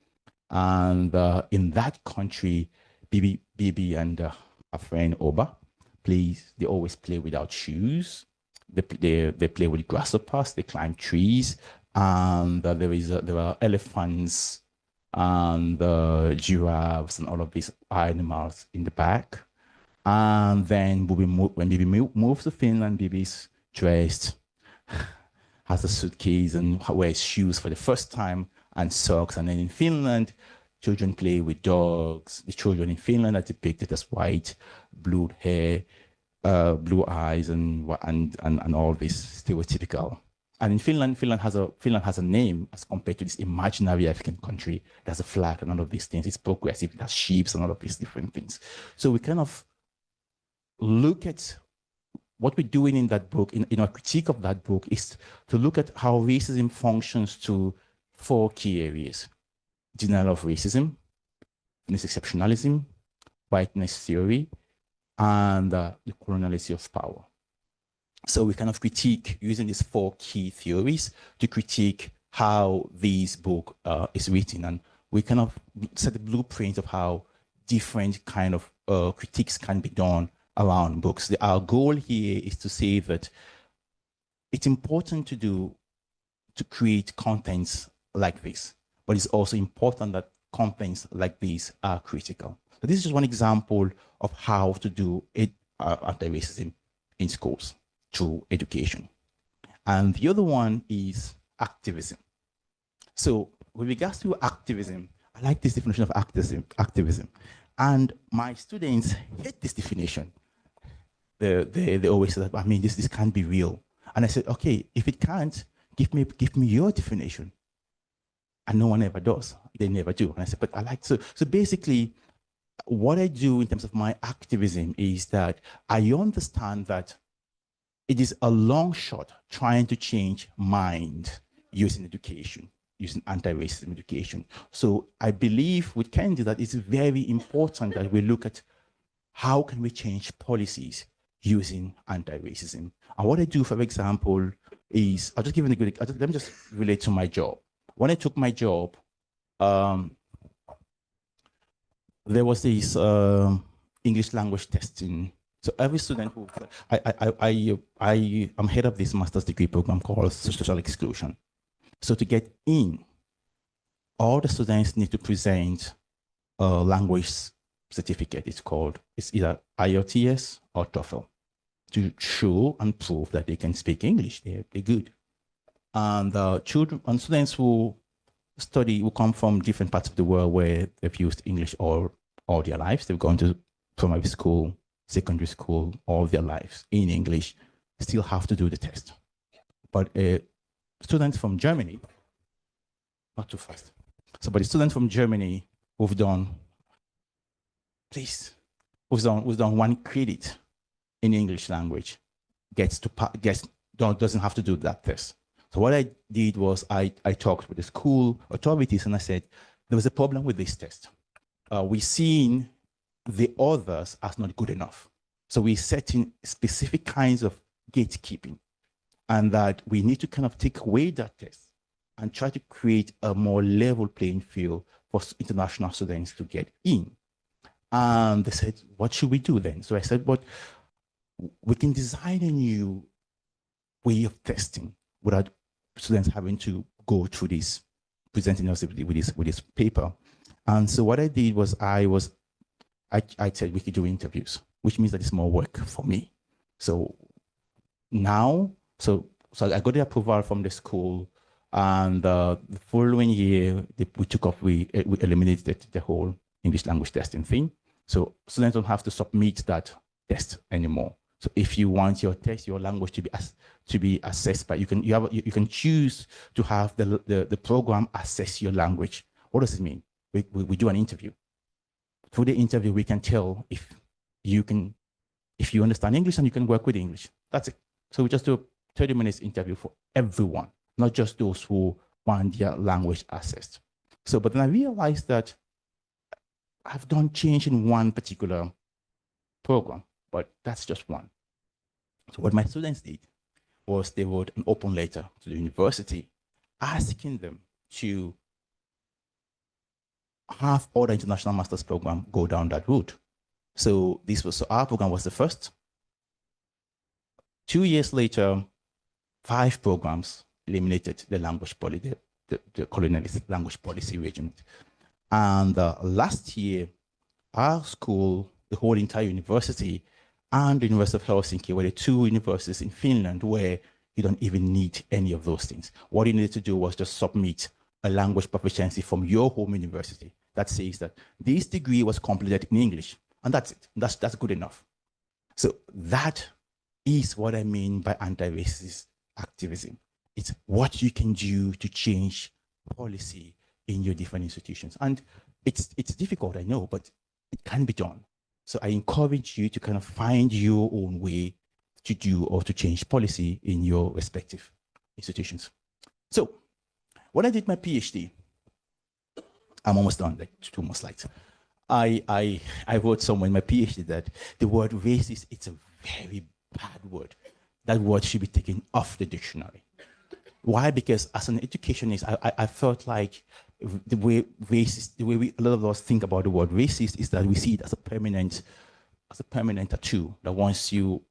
And in that country, Bibi and a friend Oba, they always play without shoes. They play with grasshoppers, they climb trees, and there are elephants and giraffes and all of these animals in the back. And then when Bibi moves to Finland, Bibi's dressed, has a suitcase and wears shoes for the first time and socks. And then in Finland, children play with dogs. The children in Finland are depicted as white, blue hair, blue eyes, and all this stereotypical. And in Finland has a name as compared to this imaginary African country. It has a flag and all of these things. It's progressive. It has sheep and all of these different things. So we kind of look at what we're doing in that book, in our critique of that book, is to look at how racism functions to 4 key areas: denial of racism, exceptionalism, whiteness theory, and the coloniality of power. So we kind of critique using these 4 key theories to critique how this book is written, and we kind of set the blueprint of how different kind of critiques can be done around books. Our goal here is to say that it's important to create contents like this, but it's also important that contents like these are critical. So this is just one example of how to do anti-racism in schools through education. And the other one is activism. So with regards to activism, I like this definition of activism. And my students hate this definition. They always say that, I mean, this can't be real. And I said, okay, if it can't, give me your definition. And no one ever does. They never do. And I said, but I like to. So basically, what I do in terms of my activism is that I understand that it is a long shot trying to change mind using education, using anti-racism education. So I believe with Kendi that it's very important that we look at how can we change policies using anti-racism. And what I do, for example, is, let me just relate to my job. When I took my job, there was this English language testing. So every student who, I'm head of this master's degree program called social exclusion. So to get in, all the students need to present a language certificate. It's either IELTS or TOEFL to show and prove that they can speak English. They're good. And children and students who come from different parts of the world where they've used English all their lives. They've gone to primary school, secondary school, all their lives in English, still have to do the test. But students from Germany, not too fast. So, but the students from Germany who've done 1 credit in English language doesn't have to do that test. So what I did was I talked with the school authorities and I said, there was a problem with this test. We've seen the others as not good enough. So we're setting specific kinds of gatekeeping, and that we need to kind of take away that test and try to create a more level playing field for international students to get in. And they said, what should we do then? So I said, but we can design a new way of testing without students having to go through this, presenting us with this paper. And so what I did was I said we could do interviews, which means that it's more work for me. So now, so I got the approval from the school, and the following year we eliminated the whole English language testing thing. So students don't have to submit that test anymore. So if you want your test, your language to be assessed by, you can choose to have the program assess your language. What does it mean? We do an interview. Through the interview, we can tell if you understand English and you can work with English. That's it. So we just do a 30 minutes interview for everyone, not just those who want their language assessed. So, but then I realized that I've done change in one particular program, but that's just one. So what my students did was they wrote an open letter to the university asking them to have other international master's program go down that route. So our program was the first. 2 years later, 5 programs eliminated the language policy, the colonialist language policy regime. And last year, our school, the whole entire university, and the University of Helsinki were the 2 universities in Finland where you don't even need any of those things. What you needed to do was just submit a language proficiency from your home university that says that this degree was completed in English, and that's it. That's good enough. So that is what I mean by anti-racist activism. It's what you can do to change policy in your different institutions. And it's difficult, I know, but it can be done. So I encourage you to kind of find your own way to do or to change policy in your respective institutions. So when I did my PhD, I'm almost done, like 2 more slides. I wrote somewhere in my PhD that the word racist, it's a very bad word. That word should be taken off the dictionary. Why? Because as an educationist, I felt like the way a lot of us think about the word racist is that we see it as a permanent tattoo, that once you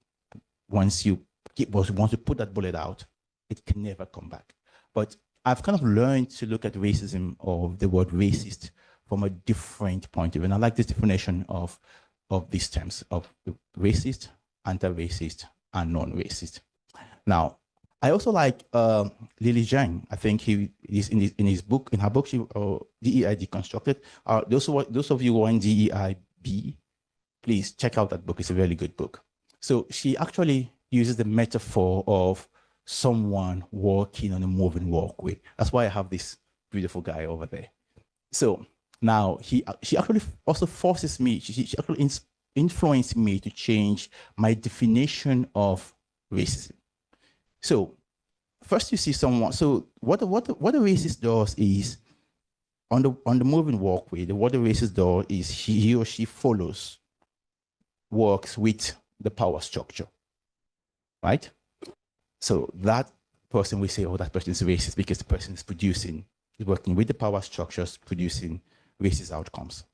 put that bullet out, it can never come back. But I've kind of learned to look at racism, or the word racist, from a different point of view. And I like this definition of these terms of racist, anti-racist, and non-racist. Now, I also like Lily Zhang. I think he is in her book, DEI Deconstructed. Those of you who are in DEIB, please check out that book. It's a really good book. So she actually uses the metaphor of someone walking on a moving walkway. That's why I have this beautiful guy over there. So now she actually also forces me, she actually influenced me to change my definition of racism. So first you see someone, so what a racist does is, on the moving walkway, what the racist does is he or she works with the power structure, right? So that person, we say, oh, that person is racist because the person is working with the power structures, producing racist outcomes.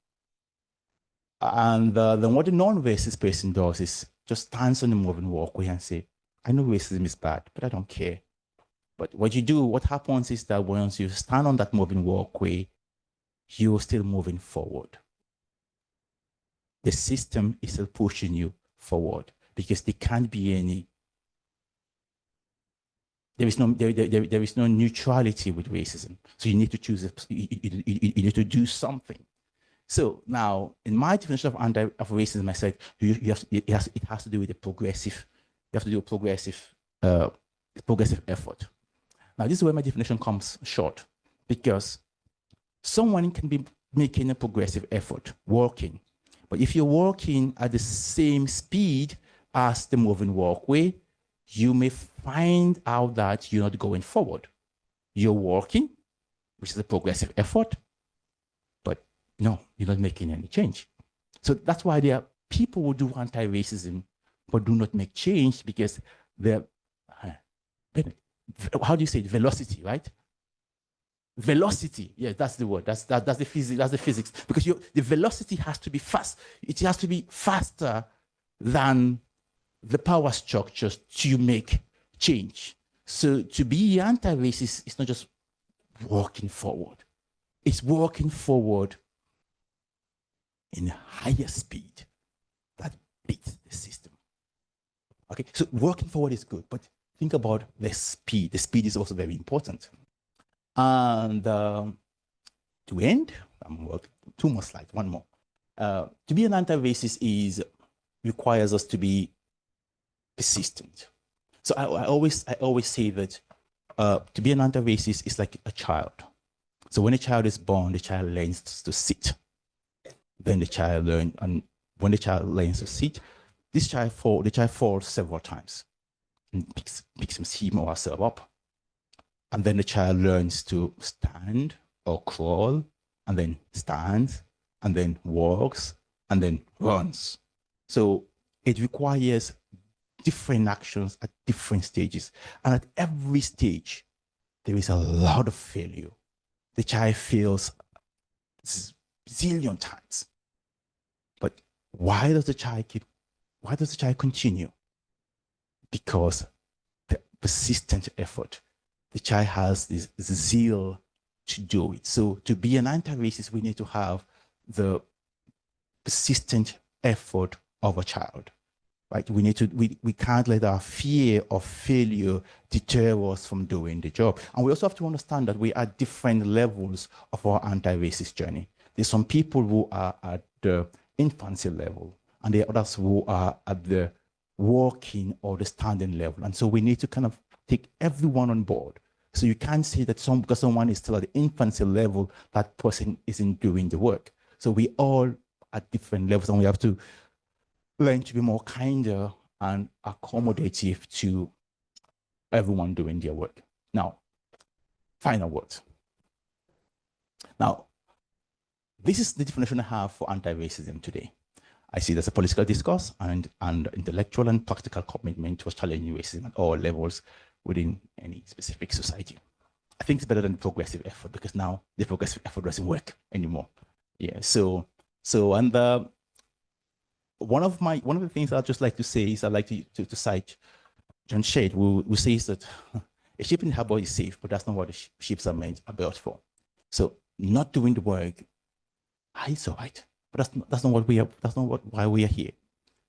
And then what the non-racist person does is just stands on the moving walkway and say, I know racism is bad, but I don't care. But what happens is that once you stand on that moving walkway, you're still moving forward. The system is still pushing you forward because there can't be any, there is no neutrality with racism. So you need to choose, you need to do something. So now, in my definition of racism, I said it has to do with a progressive. You have to do a progressive effort. Now, this is where my definition comes short, because someone can be making a progressive effort, walking, but if you're walking at the same speed as the moving walkway, you may find out that you're not going forward. You're walking, which is a progressive effort, no, you're not making any change. So that's why there are people who do anti-racism but do not make change because the, how do you say it? Velocity, right? Velocity, yeah, that's the word. That's the physics. That's the physics. Because the velocity has to be fast. It has to be faster than the power structures to make change. So to be anti-racist is not just walking forward. It's walking forward in higher speed that beats the system. Okay, so walking forward is good, but think about the speed. The speed is also very important. And to end, two more slides, one more. To be an anti-racist requires us to be persistent. So I always say that to be an anti-racist is like a child. So when a child is born, the child learns to sit. Then the child learns, and when the child learns to sit, the child falls several times and picks him or herself up. And then the child learns to stand or crawl, and then stands, and then walks, and then runs. So it requires different actions at different stages. And at every stage, there is a lot of failure. The child fails zillion times. But why does the child continue? Because the persistent effort. The child has this zeal to do it. So to be an anti-racist, we need to have the persistent effort of a child, right? We can't let our fear of failure deter us from doing the job. And we also have to understand that we are at different levels of our anti-racist journey. There's some people who are at the infancy level, and there are others who are at the walking or the standing level. And so we need to kind of take everyone on board. So you can't say that because someone is still at the infancy level, that person isn't doing the work. So we all at different levels, and we have to learn to be more kinder and accommodative to everyone doing their work. Now, final words. Now, this is the definition I have for anti-racism today. I see there's a political discourse and intellectual and practical commitment to challenging racism at all levels within any specific society. I think it's better than progressive effort, because now the progressive effort doesn't work anymore. Yeah. So one of the things I'd just like to say is I'd like to cite John Shade, who says that a ship in the harbor is safe, but that's not what the ships are built for. So not doing the work, it's all right, but that's not what we are. That's not why we are here.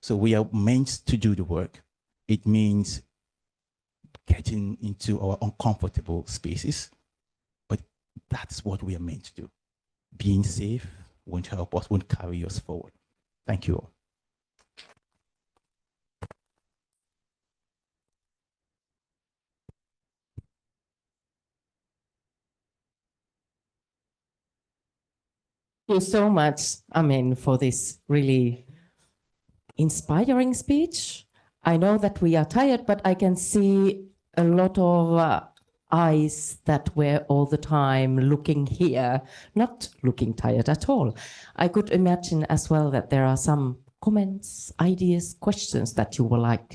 So we are meant to do the work. It means getting into our uncomfortable spaces, but that's what we are meant to do. Being safe won't help us, won't carry us forward. Thank you all. Thank you so much, Amin, for this really inspiring speech. I know that we are tired, but I can see a lot of eyes that were all the time looking here, not looking tired at all. I could imagine as well that there are some comments, ideas, questions that you would like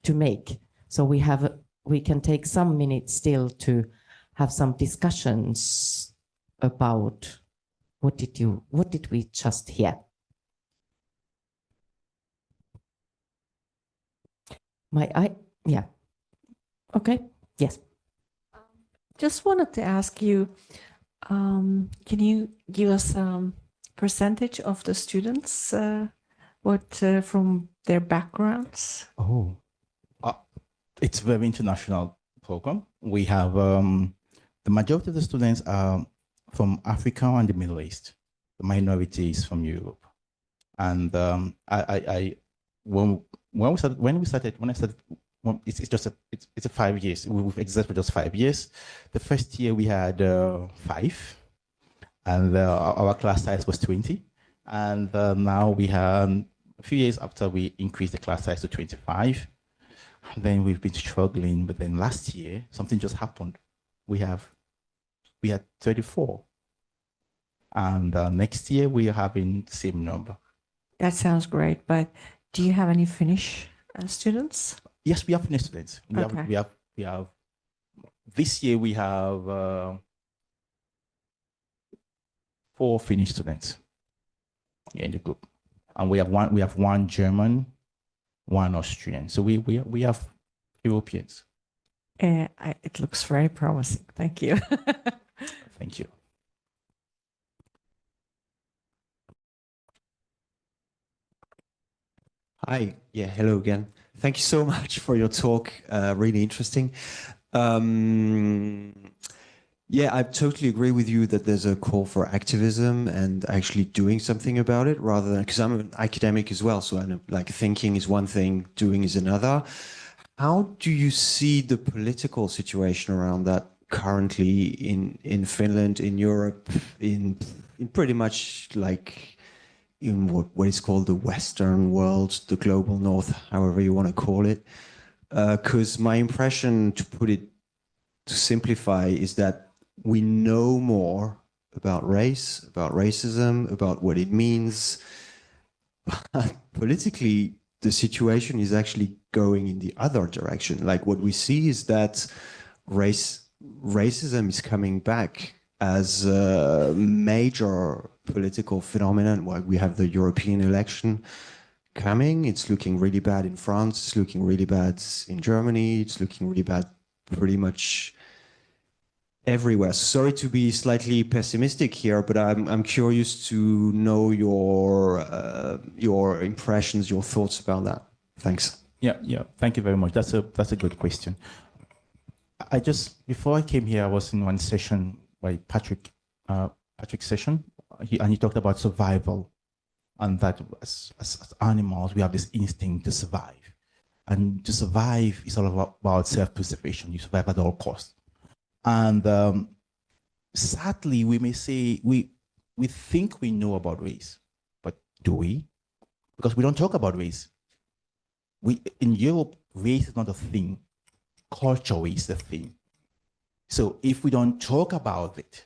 to make. So we can take some minutes still to have some discussions about what did we just hear? Yeah. Okay. Yes. Just wanted to ask you, can you give us some percentage of the students, from their backgrounds? Oh, it's a very international program. We have the majority of the students are from Africa and the Middle East. The minority is from Europe. And it's a 5 years. We've existed for just 5 years. The first year we had 5, and our class size was 20. And now we have, a few years after, we increased the class size to 25. And then we've been struggling, but then last year something just happened. We had 34, and next year we are having the same number. That sounds great, but do you have any Finnish students? Yes, we have Finnish students. Okay. We have. This year we have 4 Finnish students in the group, and we have one German, 1 Austrian. So we have Europeans. It looks very promising. Thank you. Thank you. Hi. Yeah, hello again. Thank you so much for your talk. Really interesting. Yeah, I totally agree with you that there's a call for activism and actually doing something about it rather than, because I'm an academic as well. So I know, like, thinking is one thing, doing is another. How do you see the political situation around that currently in Finland, in Europe, in pretty much like in what is called the Western world, the global North, however you want to call it? Because my impression, to put it, to simplify, is that we know more about race, about racism, about what it means. But politically, the situation is actually going in the other direction. Like, what we see is that racism is coming back as a major political phenomenon. Well, we have the European election coming. It's looking really bad in France. It's looking really bad in Germany. It's looking really bad pretty much everywhere. Sorry to be slightly pessimistic here, but I'm curious to know your impressions, your thoughts about that. Thanks. Yeah. Thank you very much. That's a good question. I just, before I came here, I was in one session by Patrick's session, and he talked about survival, and that as animals we have this instinct to survive, and to survive is all about self-preservation. You survive at all costs. And sadly, we may say we think we know about race, but do we? Because we don't talk about race. In Europe, race is not a thing. Culture is the thing. So if we don't talk about it,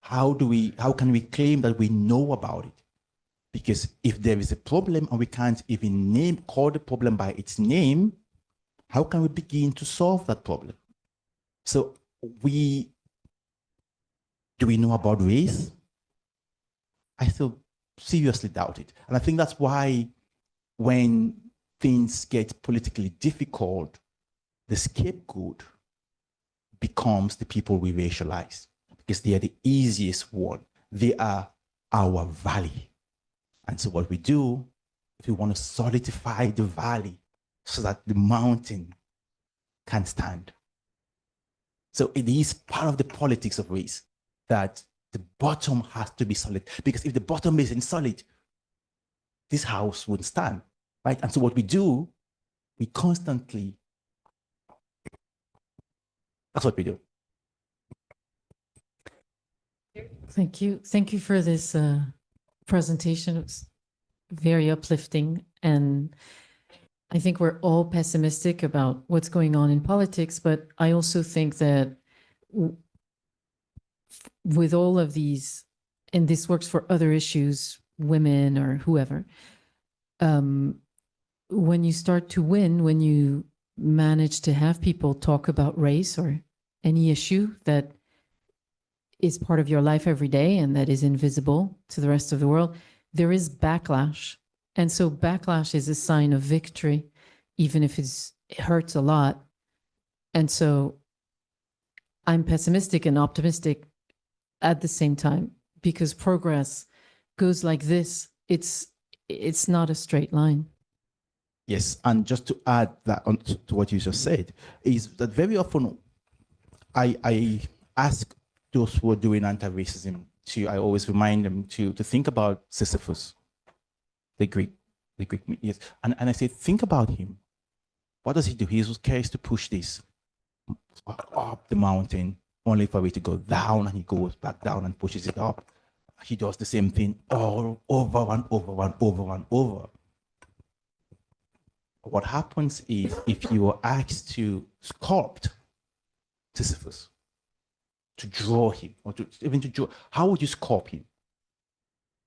how can we claim that we know about it? Because if there is a problem and we can't even call the problem by its name, how can we begin to solve that problem? So do we know about race? I still seriously doubt it. And I think that's why when things get politically difficult, the scapegoat becomes the people we racialize, because they are the easiest one. They are our valley. And so what we do, if we want to solidify the valley so that the mountain can stand. So it is part of the politics of race that the bottom has to be solid, because if the bottom isn't solid, this house wouldn't stand, right? And so what we do, we constantly, that's what we do. Thank you. Thank you for this presentation. It was very uplifting. And I think we're all pessimistic about what's going on in politics, but I also think that with all of these, and this works for other issues, women or whoever, when you start to win, when you manage to have people talk about race or any issue that is part of your life every day and that is invisible to the rest of the world, there is backlash. And so backlash is a sign of victory, even if it hurts a lot. And so I'm pessimistic and optimistic at the same time, because progress goes like this. It's not a straight line. Yes, and just to add that on to what you just said, is that very often I ask those who are doing anti-racism I always remind them to think about Sisyphus, the Greek yes, and I say, think about him. What does he do? He cares to push this up the mountain, only for it to go down, and he goes back down and pushes it up. He does the same thing all over and over and over and over. What happens is, if you are asked to sculpt Sisyphus, to draw him, or even to draw, how would you sculpt him?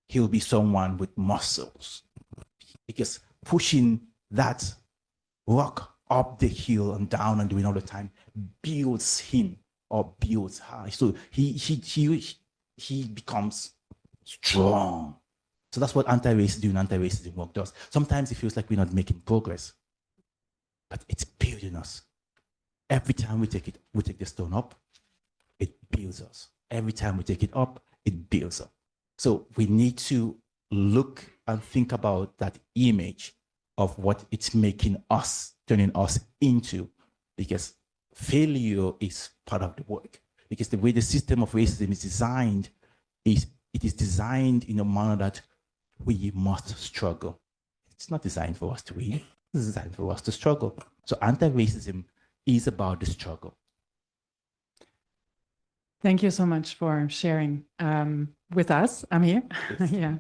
He'll be someone with muscles, because pushing that rock up the hill and down and doing all the time builds him or builds her. So he becomes strong. So that's what anti-racism work does. Sometimes it feels like we're not making progress, but it's building us. Every time we take the stone up, it builds us. Every time we take it up, it builds up. So we need to look and think about that image of what it's making us, turning us into, because failure is part of the work. Because the way the system of racism is designed it is designed in a manner that we must struggle. It's not designed for us to win. It's designed for us to struggle. So anti-racism is about the struggle. Thank you so much for sharing with us. I'm here. Yes. Yeah.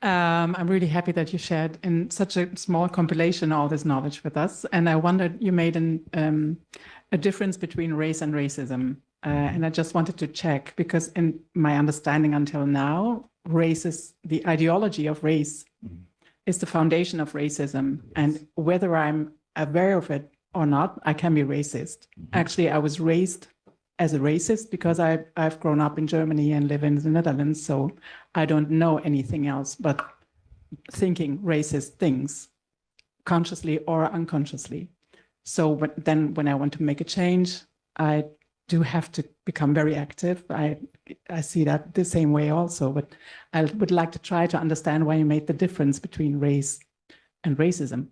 I'm really happy that you shared in such a small compilation all this knowledge with us. And I wondered, you made a difference between race and racism. And I just wanted to check, because in my understanding until now, race is the ideology of race is the foundation of racism. And whether I'm aware of it or not, I can be racist. Actually, I was raised as a racist because I've grown up in Germany and live in the Netherlands. So I don't know anything else but thinking racist things, consciously or unconsciously. So then when I want to make a change, I do have to become very active. I see that the same way also, but I would like to try to understand why you made the difference between race and racism.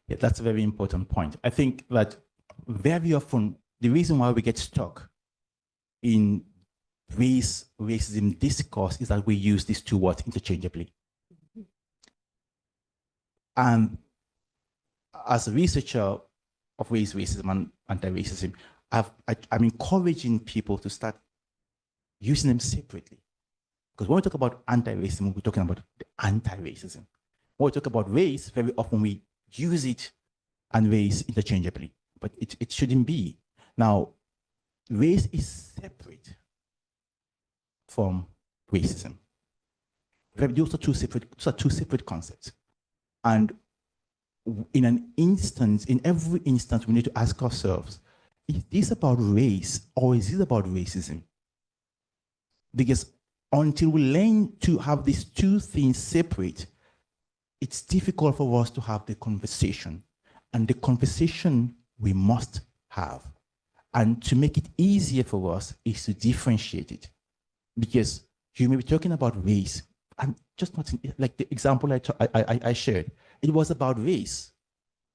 Yeah, that's a very important point. I think that very often the reason why we get stuck in racism discourse is that we use these two words interchangeably. And as a researcher of race, racism, and anti-racism, I'm encouraging people to start using them separately. Because when we talk about anti-racism, we're talking about the anti-racism. When we talk about race, very often we use it and race interchangeably, but it shouldn't be. Now, race is separate from racism. Those are two separate concepts. And in every instance, we need to ask ourselves, is this about race or is it about racism? Because until we learn to have these two things separate, it's difficult for us to have the conversation. And the conversation we must have. And to make it easier for us is to differentiate it. Because you may be talking about race, and just not like the example I shared, it was about race.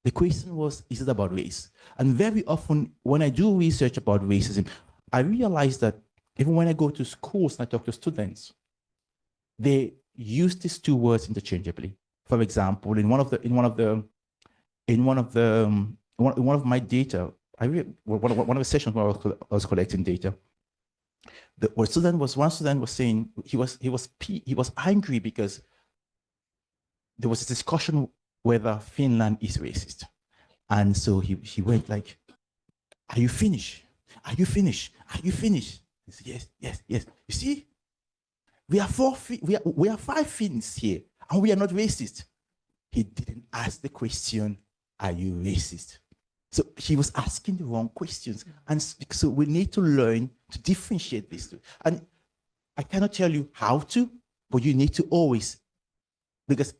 The question was, is it about race? And very often when I do research about racism, I realize that even when I go to schools and I talk to students, they use these two words interchangeably. For example, in one of my data, one of the sessions where I was collecting data, one student was saying he was angry because there was a discussion whether Finland is racist, and so he went like, "Are you finished? Are you finished? Are you finished?" He said, "Yes, yes, yes." You see, we are 5 Finns here, and we are not racist. He didn't ask the question, "Are you racist?" So he was asking the wrong questions. And so we need to learn to differentiate these two. And I cannot tell you how to, but you need to always, because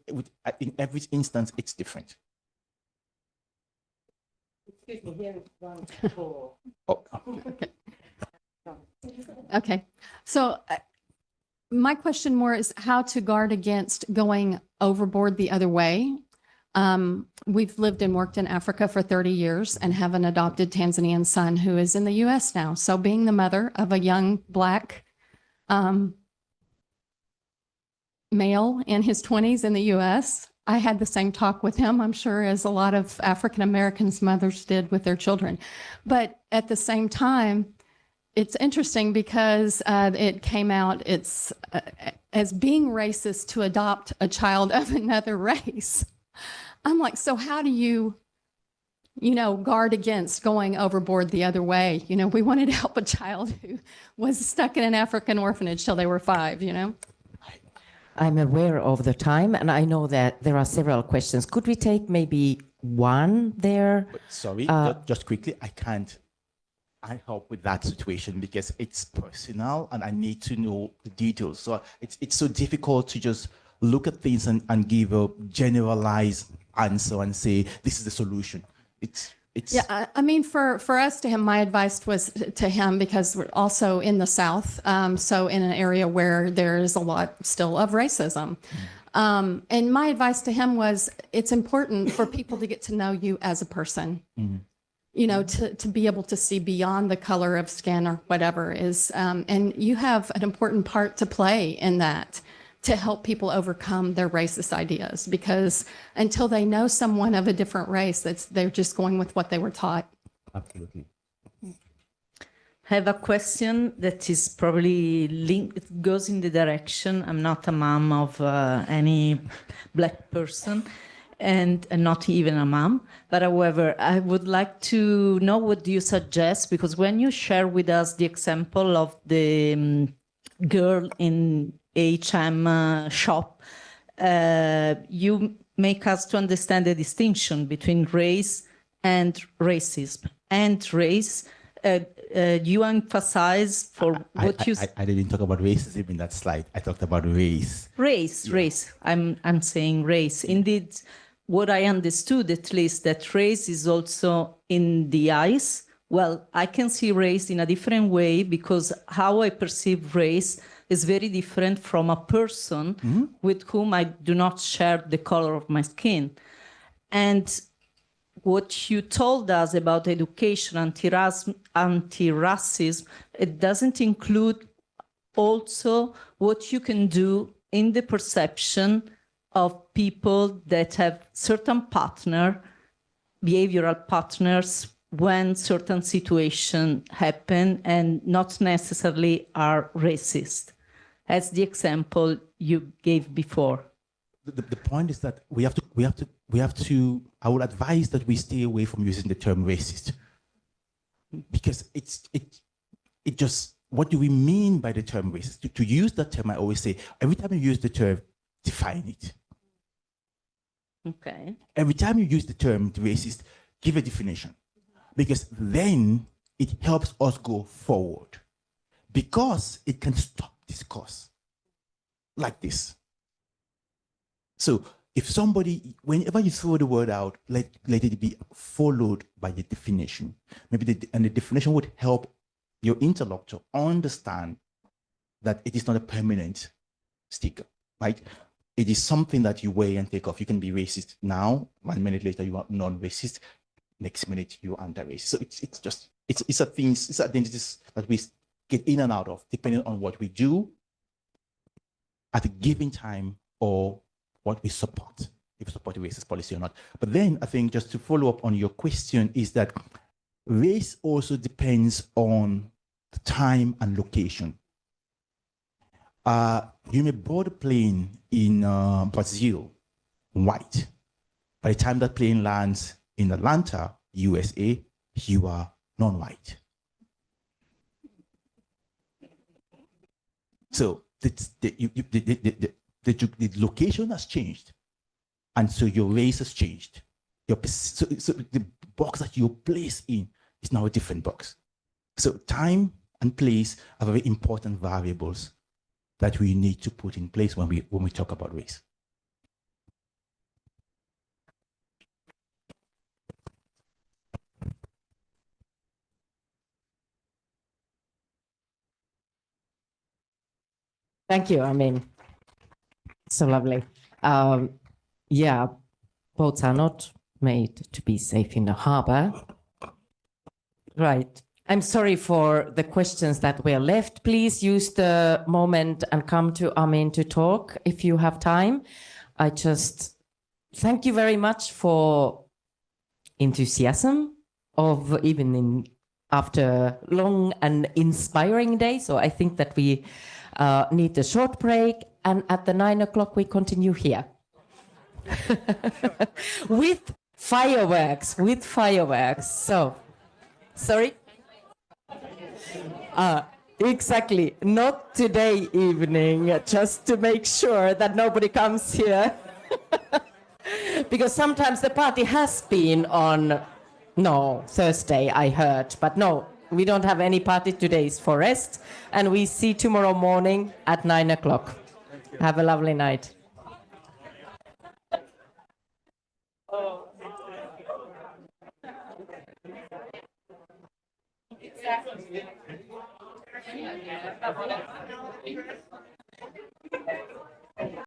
in every instance, it's different. Excuse me, here is one for... Oh. Okay. So my question more is how to guard against going overboard the other way. We've lived and worked in Africa for 30 years and have an adopted Tanzanian son who is in the US now. So being the mother of a young Black male in his 20s in the US, I had the same talk with him, I'm sure, as a lot of African Americans' mothers did with their children. But at the same time, it's interesting because it came out as being racist to adopt a child of another race. I'm like, so how do you guard against going overboard the other way? We wanted to help a child who was stuck in an African orphanage till they were 5, I'm aware of the time, and I know that there are several questions. Could we take maybe one there. Sorry, just quickly, I help with that situation because it's personal and I need to know the details. So it's so difficult to just look at things and give a generalized answer and say, this is the solution. Yeah, I mean, for us to him, my advice was to him, because we're also in the South, so in an area where there is a lot still of racism. And my advice to him was, it's important for people to get to know you as a person. You know, to be able to see beyond the color of skin or whatever is, and you have an important part to play in that, to help people overcome their racist ideas, because until they know someone of a different race, they're just going with what they were taught. Absolutely. I have a question that is probably linked, it goes in the direction. I'm not a mom of any Black person, and not even a mom. But however, I would like to know what do you suggest, because when you share with us the example of the girl in H&M shop, you make us to understand the distinction between race and racism. And race, you emphasize for what you... I didn't talk about racism in that slide. I talked about race. Race, yeah. Race. I'm saying race. Indeed, what I understood, at least, that race is also in the eyes. Well, I can see race in a different way, because how I perceive race is very different from a person with whom I do not share the color of my skin. And what you told us about education, anti-racism, it doesn't include also what you can do in the perception of people that have certain behavioral partners, when certain situations happen and not necessarily are racist, as the example you gave before. The point is that we have to, I would advise that we stay away from using the term racist, because it just, what do we mean by the term racist? To use that term, I always say, every time you use the term, define it. Okay. Every time you use the term racist, give a definition, because then it helps us go forward, because it can stop discourse like this. So if somebody, whenever you throw the word out, let it be followed by the definition. Maybe the definition would help your interlocutor understand that it is not a permanent sticker, right? It is something that you wear and take off. You can be racist now, 1 minute later you are non-racist, next minute you are anti-racist. So it's identities that we get in and out of, depending on what we do at a given time or what we support, if we support a racist policy or not. But then I think, just to follow up on your question, is that race also depends on the time and location. You may board a plane in Brazil, white. By the time that plane lands in Atlanta, USA, you are non-white. So the location has changed, and so your race has changed. So the box that you're placed in is now a different box. So time and place are very important variables that we need to put in place when we talk about race. Thank you. I mean, so lovely. Yeah, boats are not made to be safe in the harbor. Right. I'm sorry for the questions that were left. Please use the moment and come to Amin to talk if you have time. I just thank you very much for enthusiasm of even after long and inspiring day. So I think that we need a short break, and at the 9 o'clock we continue here with fireworks. So, sorry. Exactly, not today evening, just to make sure that nobody comes here. Because sometimes the party has been on, no, Thursday, I heard, but no, we don't have any party today. It's for rest, and we see tomorrow morning at 9 o'clock. Have a lovely night.